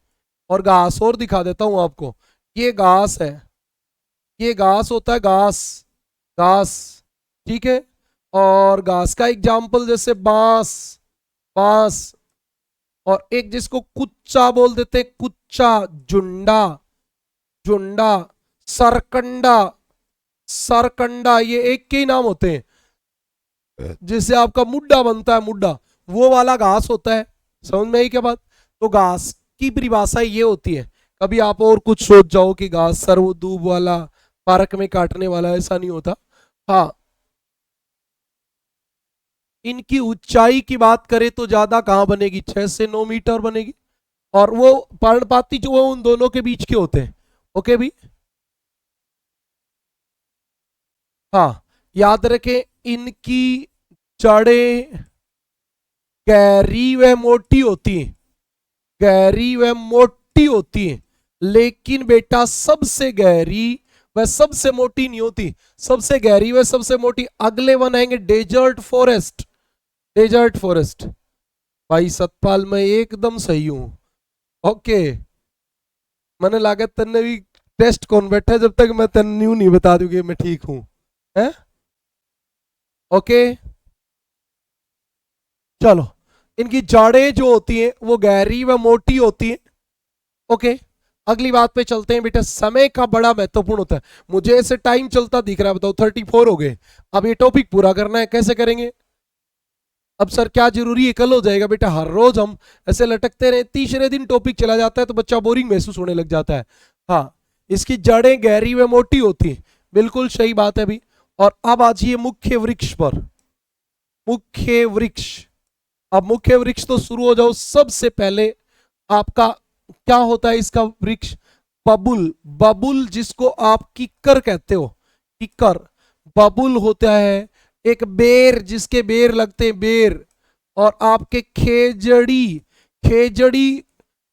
और घास और दिखा देता हूं आपको, ये घास है, ये घास होता है, घास, घास, ठीक है। और घास का एग्जाम्पल जैसे बांस, बांस। और एक जिसको कुच्चा बोल देते, कुच्चा, जुंडा, जुंडा, सरकंडा, सरकंडा, ये एक के ही नाम होते हैं। जिससे आपका मुड्डा बनता है, मुड्डा, वो वाला घास होता है। समझ में आई क्या बात? तो घास की परिभाषा ये होती है। कभी आप और कुछ सोच जाओ कि घास सर वो दूब वाला पार्क में काटने वाला, ऐसा नहीं होता। हाँ, इनकी ऊंचाई की बात करें तो ज्यादा कहां बनेगी, 6 से 9 मीटर बनेगी। और वो पर्णपाती जो है उन दोनों के बीच के होते हैं। ओके भी, हाँ, याद रखें इनकी जड़ें गहरी व मोटी होती हैं, गहरी व मोटी होती हैं। लेकिन बेटा सबसे गहरी वह सबसे मोटी नहीं होती। सबसे गहरी वह सबसे मोटी अगले वन आएंगे डेजर्ट फॉरेस्ट, डेजर्ट फॉरेस्ट। भाई सतपाल मैं एकदम सही हूं। ओके, मैंने लगा तन्ने भी टेस्ट कौन बैठा है जब तक मैं तन्ने न्यू नहीं बता दूंगी मैं ठीक हूं, है? ओके, चलो, इनकी जड़ें जो होती हैं वो गहरी व मोटी होती हैं। ओके, अगली बात पे चलते हैं बेटा। समय का बड़ा महत्वपूर्ण होता है। मुझे ऐसे टाइम चलता दिख रहा है, बताओ 34 हो गए। अब ये टॉपिक पूरा करना है, कैसे करेंगे? अब सर क्या जरूरी है, कल हो जाएगा बेटा। हर रोज हम ऐसे लटकते रहे, तीसरे दिन टॉपिक चला जाता है तो बच्चा बोरिंग महसूस होने लग जाता है। हाँ, इसकी जड़ें गहरी व मोटी होती हैं, बिल्कुल सही बात है अभी। और अब आ जाइए मुख्य वृक्ष पर, मुख्य वृक्ष। अब मुख्य वृक्ष तो शुरू हो जाओ। सबसे पहले आपका क्या होता है इसका वृक्ष? बबुल, बबुल जिसको आप किक्कर कहते हो, किक्कर, बबुल होता है। एक बेर, जिसके बेर लगते हैं, बेर। और आपके खेजड़ी, खेजड़ी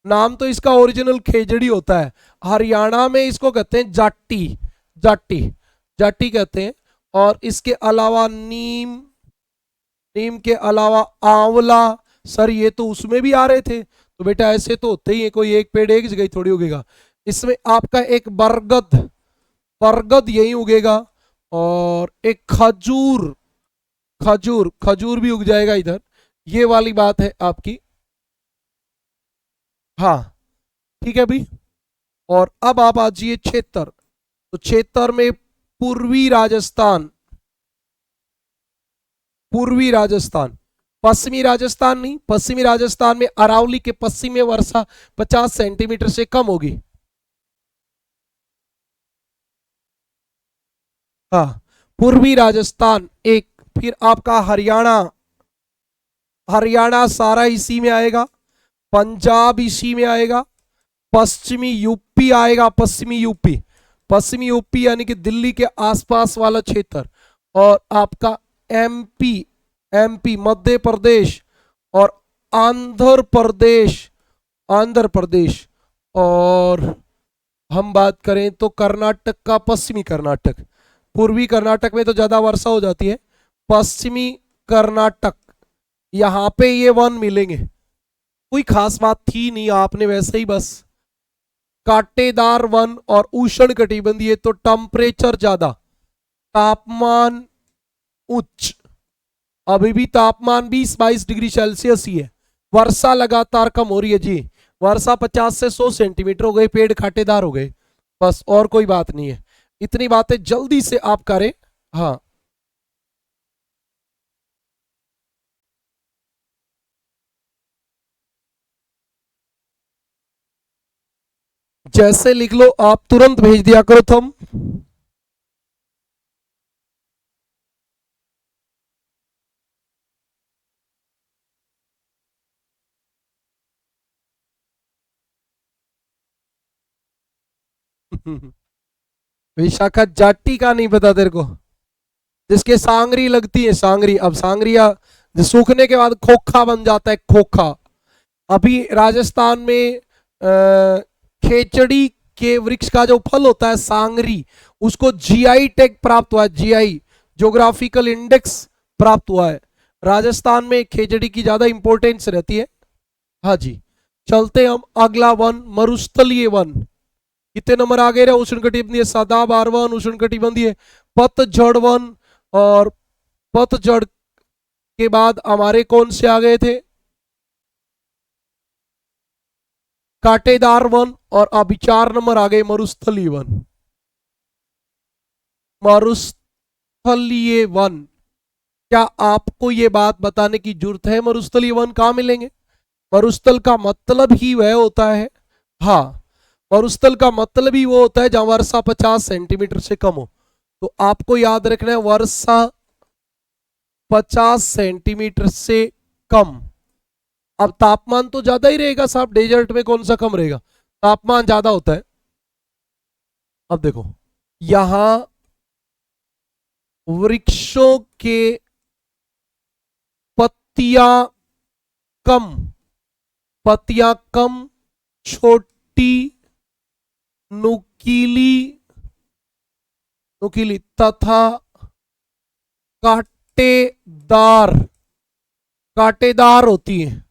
नाम तो इसका ओरिजिनल खेजड़ी होता है, हरियाणा में इसको कहते हैं जाट्टी, जाट्टी, जाट्टी कहते हैं। और इसके अलावा नीम, नीम के अलावा आंवला। सर ये तो उसमें भी आ रहे थे, तो बेटा ऐसे तो होते ही है, कोई एक पेड़ एक जगह ही थोड़ी उगेगा। इसमें आपका एक बरगद, बरगद यही उगेगा। और एक खजूर, खजूर, खजूर भी उग जाएगा इधर, ये वाली बात है आपकी। हाँ ठीक है भाई। और अब आप आ जाइए क्षेत्र, तो क्षेत्र में पूर्वी राजस्थान, पूर्वी राजस्थान, पश्चिमी राजस्थान नहीं, पश्चिमी राजस्थान में अरावली के पश्चिम में वर्षा 50 सेंटीमीटर से कम होगी। हाँ, पूर्वी राजस्थान एक। फिर आपका हरियाणा, हरियाणा सारा इसी में आएगा, पंजाब इसी में आएगा, पश्चिमी यूपी आएगा, पश्चिमी यूपी, पश्चिमी यूपी यानी कि दिल्ली के आसपास वाला क्षेत्र। और आपका एमपी, एमपी मध्य प्रदेश, और आंध्र प्रदेश, आंध्र प्रदेश। और हम बात करें तो कर्नाटक का पश्चिमी कर्नाटक, पूर्वी कर्नाटक में तो ज्यादा वर्षा हो जाती है, पश्चिमी कर्नाटक, यहाँ पे ये वन मिलेंगे। कोई खास बात थी नहीं, आपने वैसे ही बस कांटेदार वन और उष्ण कटिबंधीय, तो टेम्परेचर ज्यादा, तापमान उच्च, अभी भी तापमान 20-22 डिग्री सेल्सियस ही है, वर्षा लगातार कम हो रही है जी, वर्षा 50 से 100 सेंटीमीटर हो गई, पेड़ कांटेदार हो गए, बस और कोई बात नहीं है। इतनी बातें जल्दी से आप करें। हाँ, जैसे लिख लो आप तुरंत भेज दिया करो तुम। विशाखा जाट्टी का नहीं पता तेरे को, जिसके सांगरी लगती है, सांगरी, अब सांगरिया जो सूखने के बाद खोखा बन जाता है, खोखा। अभी राजस्थान में खेचड़ी के वृक्ष का जो फल होता है सांगरी, उसको जीआई टैग प्राप्त हुआ है, जीआई ज्योग्राफिकल इंडेक्स प्राप्त हुआ है। राजस्थान में खेचड़ी की ज्यादा इंपॉर्टेंस रहती है। हाँ जी, चलते हम अगला वन, मरुस्थलीय वन। कितने नंबर आ गए रहे? उष्णकटिबंधीय सदाबहार वन, उष्णकटिबंधीय पतझड़ वन, और पतझड़ के बाद हमारे कौन से आ गए थे? कांटेदार वन, और अभी 4 नंबर आ गए मरुस्थलीय वन, मरुस्थलीय वन। क्या आपको ये बात बताने की जरूरत है मरुस्थलीय वन कहाँ मिलेंगे? मरुस्थल का मतलब ही वह होता है, हाँ, मरुस्थल का मतलब ही वो होता है जहां वर्षा 50 सेंटीमीटर से कम हो। तो आपको याद रखना है वर्षा 50 सेंटीमीटर से कम। अब तापमान तो ज्यादा ही रहेगा साहब, डेजर्ट में कौन सा कम रहेगा, तापमान ज्यादा होता है। अब देखो, यहां वृक्षों के पत्तियां कम, पत्तियां कम, छोटी, नुकीली, नुकीली तथा कांटेदार, कांटेदार होती है।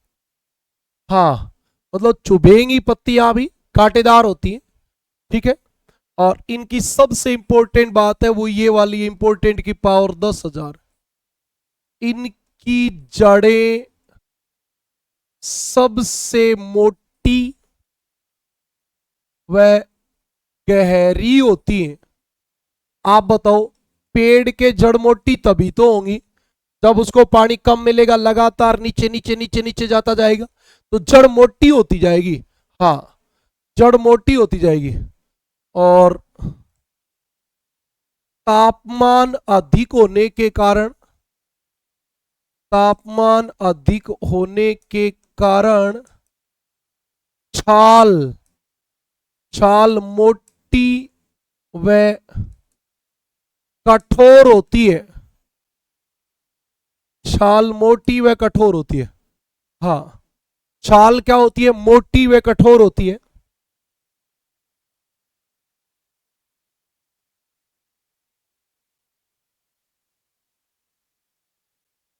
हाँ, मतलब चुभेंगी पत्तियां भी, कांटेदार होती है, ठीक है। और इनकी सबसे इंपॉर्टेंट बात है वो ये वाली, इंपॉर्टेंट की पावर 10,000। इनकी जड़ें सबसे मोटी व गहरी होती हैं। आप बताओ, पेड़ के जड़ मोटी तभी तो होंगी जब उसको पानी कम मिलेगा, लगातार नीचे नीचे नीचे नीचे जाता जाएगा, तो जड़ मोटी होती जाएगी। हाँ, जड़ मोटी होती जाएगी। और तापमान अधिक होने के कारण, तापमान अधिक होने के कारण छाल, छाल मोटी व कठोर होती है। छाल मोटी व कठोर होती है। हाँ, छाल क्या होती है? मोटी व कठोर होती है।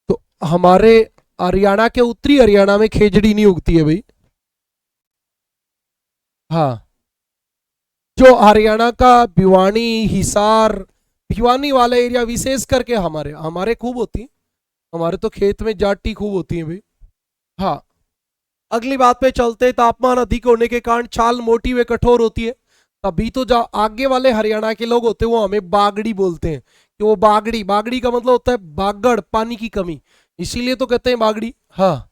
तो हमारे हरियाणा के उत्तरी हरियाणा में खेजड़ी नहीं उगती है भाई। हाँ, जो हरियाणा का भिवानी, हिसार, भिवानी वाला एरिया विशेष करके हमारे हमारे खूब होती है। हमारे तो खेत में जाटी खूब होती है भाई। हाँ, अगली बात पे चलते। तापमान अधिक होने के कारण छाल मोटी व कठोर होती है। तभी तो जो आगे वाले हरियाणा के लोग होते हैं वो हमें बागड़ी बोलते हैं, कि वो बागड़ी, बागड़ी का मतलब होता है बागड़, पानी की कमी, इसीलिए तो कहते हैं बागड़ी। हाँ,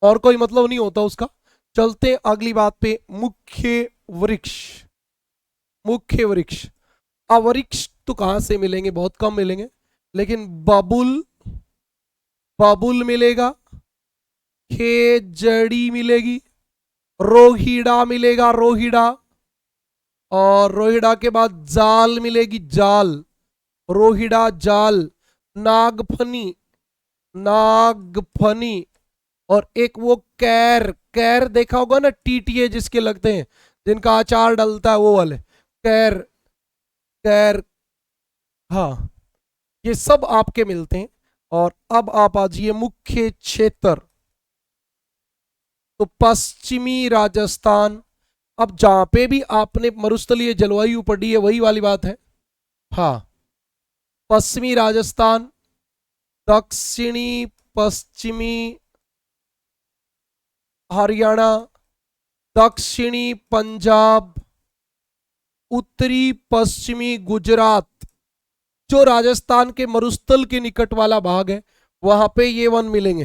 और कोई मतलब नहीं होता उसका। चलते अगली बात पे। मुख्य वृक्ष। मुख्य वृक्ष, अवृक्ष तो कहां से मिलेंगे? बहुत कम मिलेंगे। लेकिन बबुल, बबुल मिलेगा, खेजड़ी मिलेगी, रोहिड़ा मिलेगा, रोहिड़ा, और रोहिड़ा के बाद जाल मिलेगी, जाल, रोहिड़ा जाल, नागफनी, नागफनी, और एक वो कैर, कैर देखा होगा ना, टीटीए जिसके लगते हैं, जिनका अचार डलता है, वो वाले कैर, कैर। हाँ, ये सब आपके मिलते हैं। और अब आप आ जाइए मुख्य क्षेत्र। तो पश्चिमी राजस्थान। अब जहां पे भी आपने मरुस्थलीय जलवायु पढ़ी है वही वाली बात है। हाँ, पश्चिमी राजस्थान, दक्षिणी पश्चिमी हरियाणा, दक्षिणी पंजाब, उत्तरी पश्चिमी गुजरात, जो राजस्थान के मरुस्थल के निकट वाला भाग है वहां पे ये वन मिलेंगे।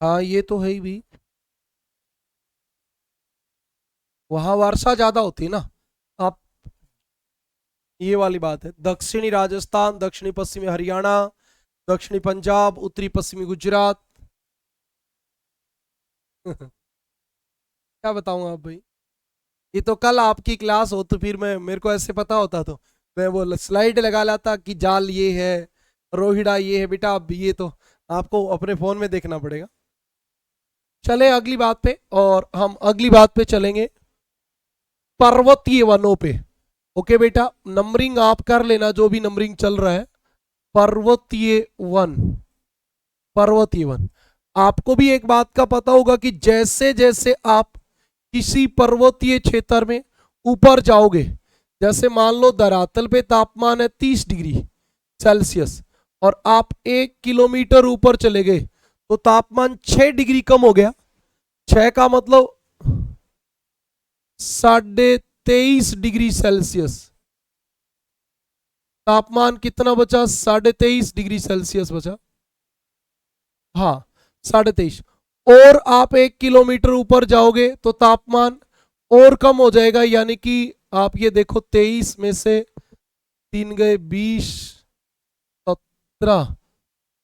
हाँ, ये तो है ही भी। वहां वर्षा ज्यादा होती है ना। आप, ये वाली बात है। दक्षिणी राजस्थान, दक्षिणी पश्चिमी हरियाणा, दक्षिणी पंजाब, उत्तरी पश्चिमी गुजरात। क्या बताऊं आप भाई। ये तो कल आपकी क्लास हो तो फिर मैं, मेरे को ऐसे पता होता तो मैं वो स्लाइड लगा लाता कि जाल ये है, रोहिड़ा ये है। बेटा अब ये तो आपको अपने फोन में देखना पड़ेगा। चले अगली बात पे, और हम अगली बात पे चलेंगे, पर्वतीय वनों पे। ओके बेटा, नंबरिंग आप कर लेना जो भी नंबरिंग चल रहा है। पर्वतीय वन, पर्वतीय वन। आपको भी एक बात का पता होगा कि जैसे जैसे आप किसी पर्वतीय क्षेत्र में ऊपर जाओगे, जैसे मान लो धरातल पे तापमान है 30 डिग्री सेल्सियस, और आप 1 किलोमीटर ऊपर चले गए तो तापमान 6 डिग्री कम हो गया। 6 का मतलब 23.5 डिग्री सेल्सियस। तापमान कितना बचा? 23.5 डिग्री सेल्सियस बचा। हाँ, 23.5। और आप 1 किलोमीटर ऊपर जाओगे तो तापमान और कम हो जाएगा, यानी कि आप ये देखो, 23 में से 3 गए 20, 17,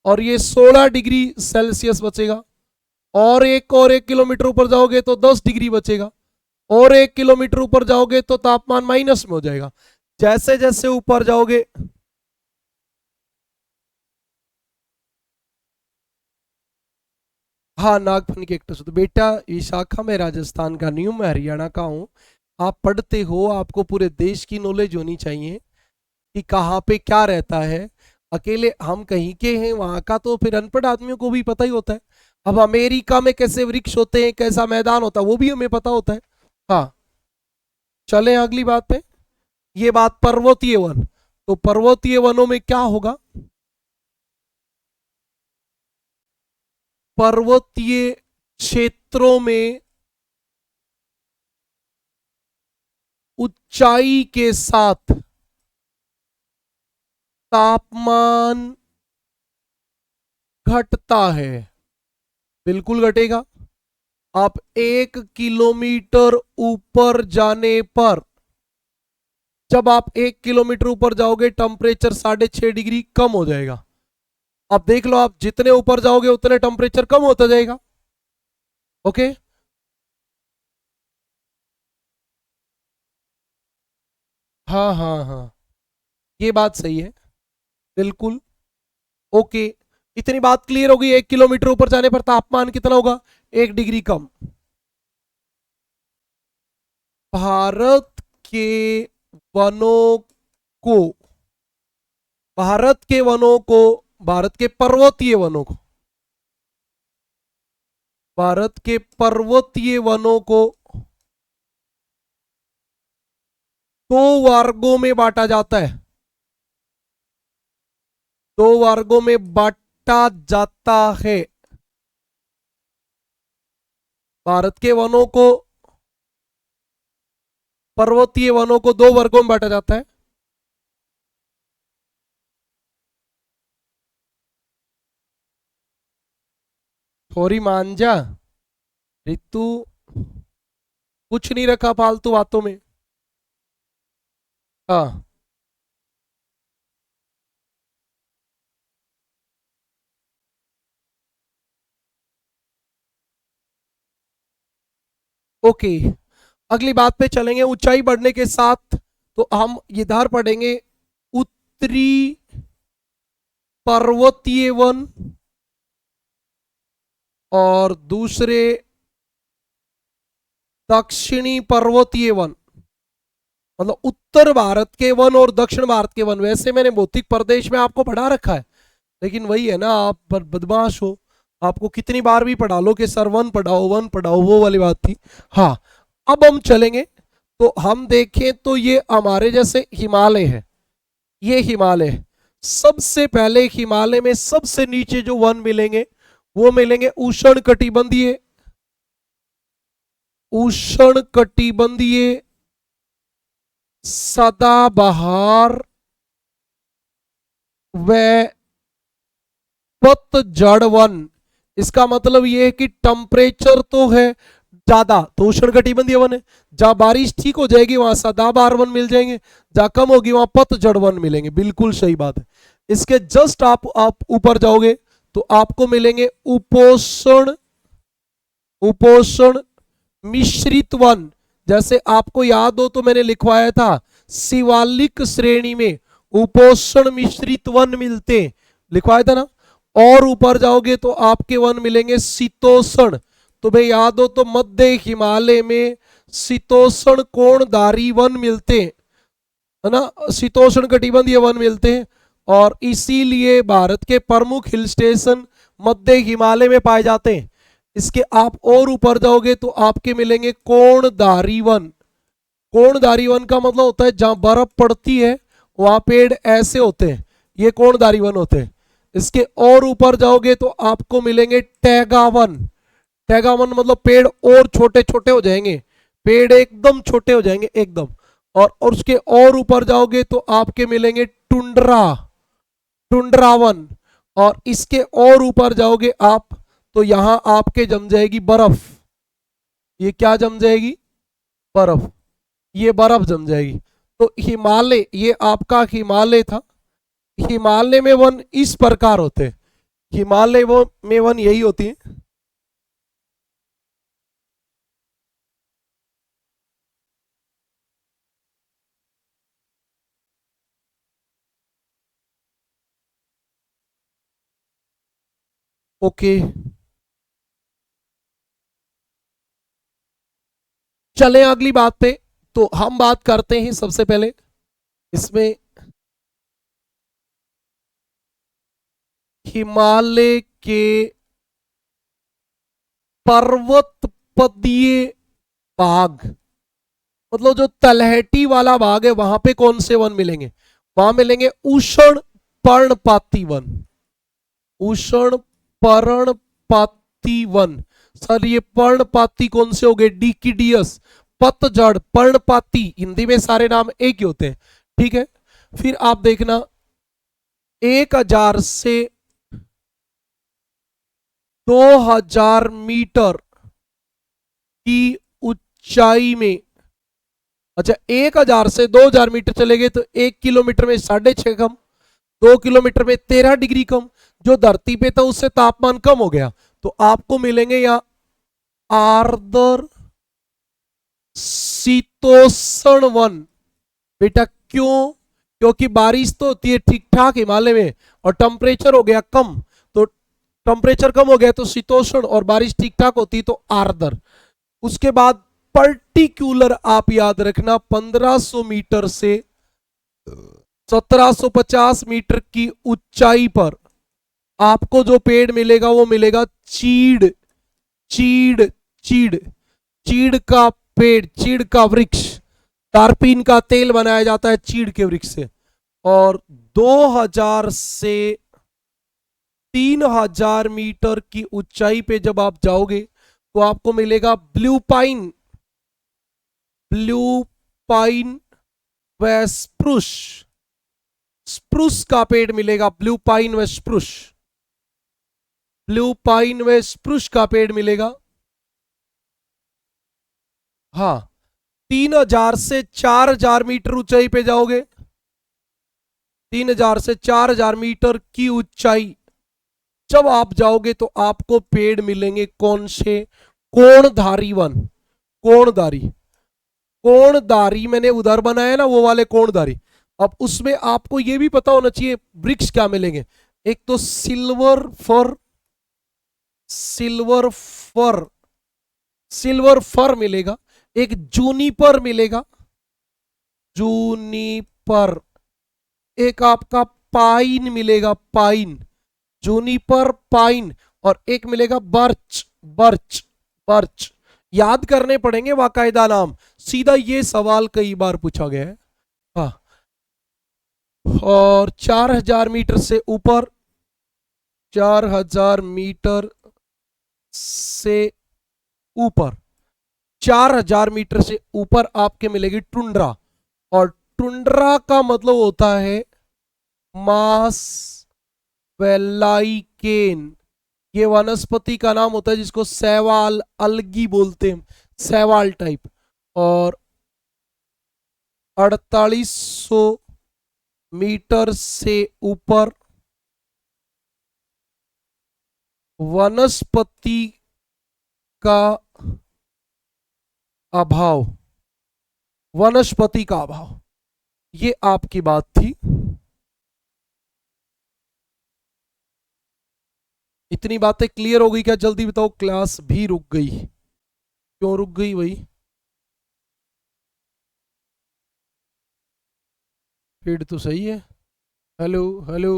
और ये 16 डिग्री सेल्सियस बचेगा। और 1 किलोमीटर ऊपर जाओगे तो 10 डिग्री बचेगा। और 1 किलोमीटर ऊपर जाओगे तो तापमान माइनस में हो जाएगा। जैसे जैसे ऊपर जाओगे। हाँ, नागफनी के कैक्टस। तो बेटा ये शाखा में राजस्थान का नहीं हूँ, मैं हरियाणा का हूँ। आप पढ़ते हो, आपको पूरे देश की नॉलेज होनी चाहिए कि कहाँ पे क्या रहता है। अकेले हम कहीं के हैं वहां का तो फिर अनपढ़ आदमियों को भी पता ही होता है। अब अमेरिका में कैसे वृक्ष होते हैं, कैसा मैदान होता है, वो भी हमें पता होता है। हाँ, चलें अगली बात पे। ये बात पर्वतीय वन। तो पर्वतीय वनों में क्या होगा? पर्वतीय क्षेत्रों में ऊंचाई के साथ तापमान घटता है। बिल्कुल घटेगा। आप 1 किलोमीटर ऊपर जाने पर जब आप 1 किलोमीटर ऊपर जाओगे टेम्परेचर 6.5 डिग्री कम हो जाएगा। अब देख लो, आप जितने ऊपर जाओगे उतने टेम्परेचर कम होता जाएगा। ओके, हाँ हाँ हाँ, ये बात सही है, बिल्कुल। ओके, इतनी बात क्लियर होगी। 1 किलोमीटर ऊपर जाने पर तापमान कितना होगा? 1 डिग्री कम। भारत के वनों को, भारत के वनों को, भारत के पर्वतीय वनों को, भारत के पर्वतीय वनों को दो वर्गों में बांटा जाता है। दो वर्गों में बांटा जाता है। भारत के वनों को, पर्वतीय वनों को दो वर्गों में बांटा जाता है। थोड़ी मांझा ऋतु, कुछ नहीं रखा फालतू बातों में। हाँ, ओके, अगली बात पे चलेंगे। ऊंचाई बढ़ने के साथ तो हम इधर पढ़ेंगे उत्तरी पर्वतीय वन और दूसरे दक्षिणी पर्वतीय वन। मतलब उत्तर भारत के वन और दक्षिण भारत के वन। वैसे मैंने भौतिक प्रदेश में आपको पढ़ा रखा है, लेकिन वही है ना, आप बदमाश हो। आपको कितनी बार भी पढ़ा लो कि सर वन पढ़ाओ, वो वाली बात थी। हाँ, अब हम चलेंगे तो हम देखें तो ये हमारे जैसे हिमालय है, ये हिमालय है। सबसे पहले हिमालय में सबसे नीचे जो वन मिलेंगे वो मिलेंगे उष्ण कटिबंधीय, उष्ण कटिबंधीय सदाबहार व पतझड़ वन। इसका मतलब ये है कि टेम्परेचर तो है ज्यादा तो उष्ण कटिबंधीय वन है, जहां बारिश ठीक हो जाएगी वहां सदाबहार वन मिल जाएंगे, जहां कम होगी वहां पतझड़ वन मिलेंगे। बिल्कुल सही बात है। इसके जस्ट आप ऊपर जाओगे तो आपको मिलेंगे उपोषण, उपोषण मिश्रित वन। जैसे आपको याद हो तो मैंने लिखवाया था शिवालिक श्रेणी में उपोषण मिश्रित वन मिलते, लिखवाया था ना। और ऊपर जाओगे तो आपके वन मिलेंगे शीतोषण। तुम्हें याद हो तो मध्य हिमालय में शीतोषण कोणधारी वन मिलते हैं, है ना, शीतोष्ण कटिबंधीय वन मिलते हैं। और इसीलिए भारत के प्रमुख हिल स्टेशन मध्य हिमालय में पाए जाते हैं। इसके आप और ऊपर जाओगे तो आपके मिलेंगे कोणधारी वन। कोणधारी वन का मतलब होता है जहां बर्फ पड़ती है वहां पेड़ ऐसे होते हैं, ये कोणधारी वन होते हैं। इसके और ऊपर जाओगे तो आपको मिलेंगे टैगा वन। टैगा वन मतलब पेड़ और छोटे छोटे हो जाएंगे, पेड़ एकदम छोटे हो जाएंगे एकदम। और उसके और ऊपर जाओगे तो आपके मिलेंगे टुंड्रा, टुंड्रा वन। और इसके और ऊपर जाओगे आप तो यहां आपके जम जाएगी बर्फ। ये क्या जम जाएगी? बर्फ, ये बर्फ जम जाएगी। तो हिमालय, ये आपका हिमालय था। हिमालय में वन इस प्रकार होते हैं, हिमालय वो में वन यही होती है। ओके, चले अगली बात पे। तो हम बात करते हैं सबसे पहले इसमें हिमालय के पर्वतपदीय भाग, मतलब जो तलहटी वाला भाग है वहां पे कौन से वन मिलेंगे? वहां मिलेंगे उष्ण पर्णपाती वन, उष्ण पर्णपाती वन। सर ये पर्णपाती कौन से हो गए? डिकिडियस, पतझड़, पर्णपाती, हिंदी में सारे नाम एक ही होते हैं, ठीक है। फिर आप देखना 1000 से 2000 मीटर की ऊंचाई में अच्छा, 1000 से 2000 मीटर चले गए तो 1 किलोमीटर में 6.5 कम, 2 किलोमीटर में 13 डिग्री कम। जो धरती पे था उससे तापमान कम हो गया, तो आपको मिलेंगे यहाँ आर्द्र शीतोष्ण वन। बेटा क्यों? क्योंकि बारिश तो होती है ठीक ठाक हिमालय में, और टेम्परेचर हो गया कम, तो टेम्परेचर कम हो गया तो शीतोष्ण, और बारिश ठीक ठाक होती तो आर्द्र। उसके बाद पर्टिकुलर आप याद रखना, 1500 मीटर से 1750 मीटर की ऊंचाई पर आपको जो पेड़ मिलेगा वो मिलेगा चीड़। चीड़ चीड़ चीड़ का पेड़, चीड़ का वृक्ष। तारपीन का तेल बनाया जाता है चीड़ के वृक्ष से। और 2000 से 3000 मीटर की ऊंचाई पे जब आप जाओगे तो आपको मिलेगा ब्लू पाइन। ब्लू पाइन व स्प्रूस। स्प्रूस का पेड़ मिलेगा, ब्लू पाइन व स्प्रूस। ब्लू पाइन व स्प्रूस का पेड़ मिलेगा। हाँ, 3000 से 4000 मीटर ऊंचाई पे जाओगे, 3000 से 4000 मीटर की ऊंचाई जब आप जाओगे तो आपको पेड़ मिलेंगे कौन से? कोणधारी वन। कोणधारी, कोणधारी मैंने उधर बनाया ना, वो वाले कोणधारी। अब उसमें आपको यह भी पता होना चाहिए वृक्ष क्या मिलेंगे। एक तो silver fir, silver fir, silver fir मिलेगा। एक जूनिपर मिलेगा, जूनिपर। एक आपका पाइन मिलेगा, पाइन, जूनिपर पाइन। और एक मिलेगा बर्च, बर्च, बर्च। याद करने पड़ेंगे बाकायदा नाम, सीधा ये सवाल कई बार पूछा गया है। हाँ, और 4000 मीटर से ऊपर, 4000 मीटर से ऊपर, 4000 मीटर से ऊपर आपके मिलेगी टुंड्रा। और टुंड्रा का मतलब होता है मास वेलाइकेन। ये वनस्पति का नाम होता है जिसको सैवाल अलगी बोलते हैं, सैवाल टाइप। और 4800 मीटर से ऊपर वनस्पति का अभाव, वनस्पति का अभाव। ये आपकी बात थी। इतनी बातें क्लियर हो गई क्या? जल्दी बताओ, क्लास भी रुक गई, क्यों रुक गई भाई? फीड तो सही है। Hello hello.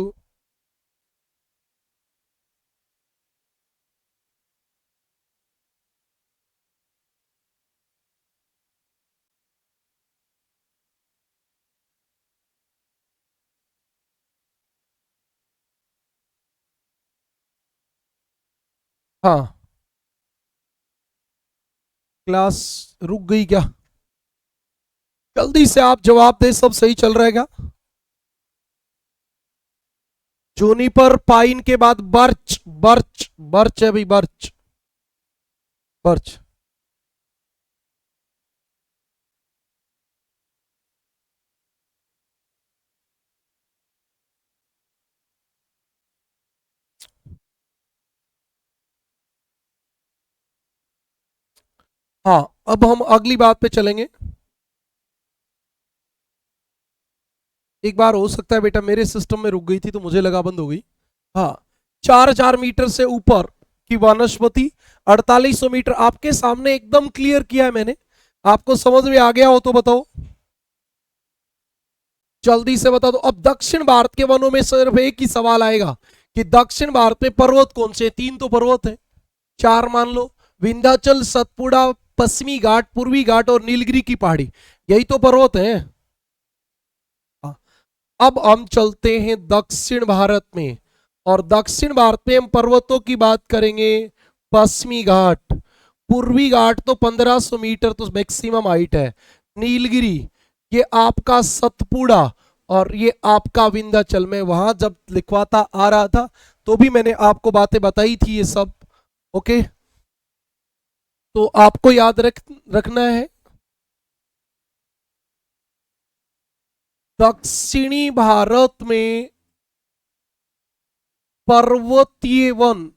हाँ, क्लास रुक गई क्या? जल्दी से आप जवाब दे, सब सही चल रहा है क्या? जूनिपर पाइन के बाद बर्च, बर्च, बर्च है भाई, बर्च, बर्च। हाँ, अब हम अगली बात पे चलेंगे। एक बार हो सकता है बेटा मेरे सिस्टम में रुक गई थी तो मुझे लगा बंद हो गई। हाँ, 4000 मीटर से ऊपर की वनस्पति, 4800 मीटर आपके सामने एकदम क्लियर किया है मैंने। आपको समझ में आ गया हो तो बताओ, जल्दी से बता दो। अब दक्षिण भारत के वनों में सिर्फ एक ही सवाल आएगा कि दक्षिण भारत में पर्वत कौन से? 3 तो पर्वत है, 4 मान लो। विंध्याचल, सतपुड़ा, पश्चिमी घाट, पूर्वी घाट और नीलगिरी की पहाड़ी, यही तो पर्वत है। अब हम चलते हैं दक्षिण भारत में, और दक्षिण भारत में हम पर्वतों की बात करेंगे। पश्चिमी घाट, पूर्वी घाट तो 1500 मीटर तो मैक्सिमम हाइट है। नीलगिरी, ये आपका सतपुड़ा, और ये आपका विंध्याचल। में वहां जब लिखवाता आ रहा था तो भी मैंने आपको बातें बताई थी ये सब। ओके, तो आपको याद रखना है। दक्षिणी भारत में पर्वतीय वन,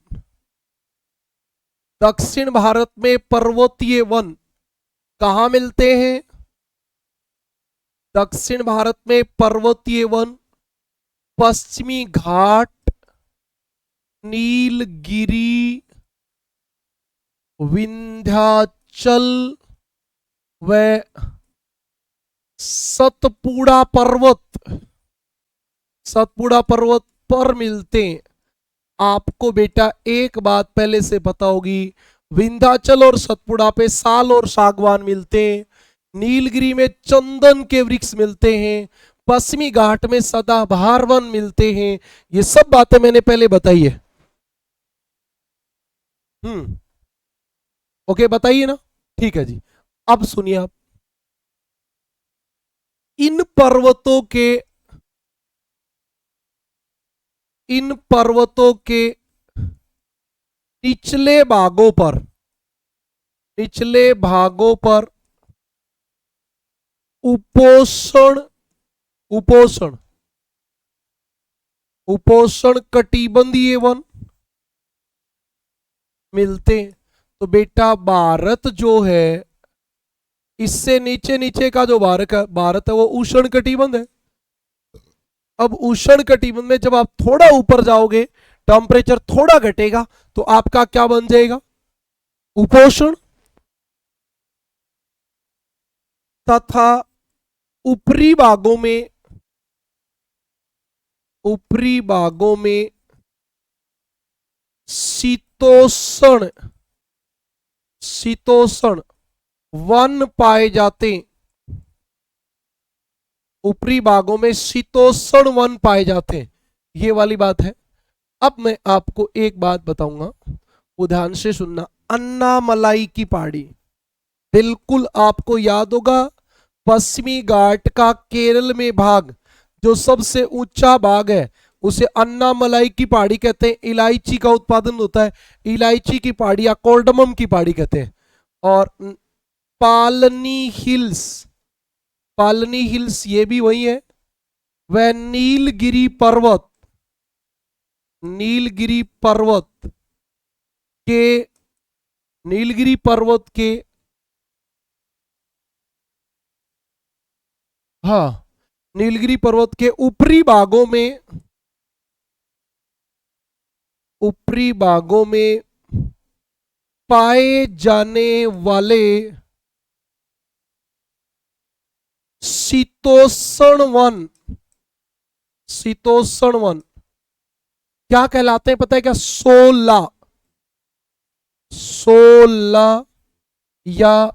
दक्षिण भारत में पर्वतीय वन कहाँ मिलते हैं? दक्षिण भारत में पर्वतीय वन पश्चिमी घाट, नीलगिरी, विंध्याचल व सतपुड़ा पर्वत, सतपुड़ा पर्वत पर मिलते हैं। आपको बेटा एक बात पहले से पता होगी, विंध्याचल और सतपुड़ा पे साल और सागवान मिलते हैं, नीलगिरी में चंदन के वृक्ष मिलते हैं, पश्चिमी घाट में सदाबहार वन मिलते हैं। ये सब बातें मैंने पहले बताई है। ओके, बताइए ना, ठीक है जी। अब सुनिए आप, इन पर्वतों के निचले भागों पर उपोषण कटिबंधीय वन मिलते हैं। तो बेटा भारत जो है, इससे नीचे का जो भारत है वो उष्ण कटिबंध है। अब उष्ण कटिबंध में जब आप थोड़ा ऊपर जाओगे, टेम्परेचर थोड़ा घटेगा तो आपका क्या बन जाएगा? उपोषण। तथा ऊपरी भागों में शीतोष्ण वन पाए जाते हैं। ऊपरी भागों में शीतोष्ण वन पाए जाते हैं, ये वाली बात है। अब मैं आपको एक बात बताऊंगा, ध्यान से सुनना। अन्नामलाई की पहाड़ी, बिल्कुल आपको याद होगा, पश्चिमी घाट का केरल में भाग जो सबसे ऊंचा भाग है उसे अन्नामलाई की पहाड़ी कहते हैं। इलायची का उत्पादन होता है, इलायची की पहाड़ी या कोर्डमम की पहाड़ी कहते हैं। और पालनी हिल्स ये भी वही है। वह नीलगिरी पर्वत के हाँ, नीलगिरी पर्वत के ऊपरी भागों में पाए जाने वाले शीतोष्ण वन क्या कहलाते हैं पता है क्या? सोला या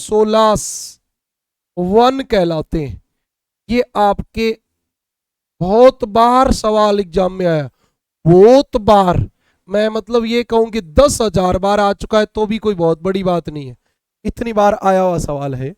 सोलास वन कहलाते हैं। ये आपके बहुत बार सवाल एग्जाम में आया, बहुत बार। मैं मतलब ये कहूं कि 10,000 बार आ चुका है तो भी कोई बहुत बड़ी बात नहीं है, इतनी बार आया हुआ सवाल है।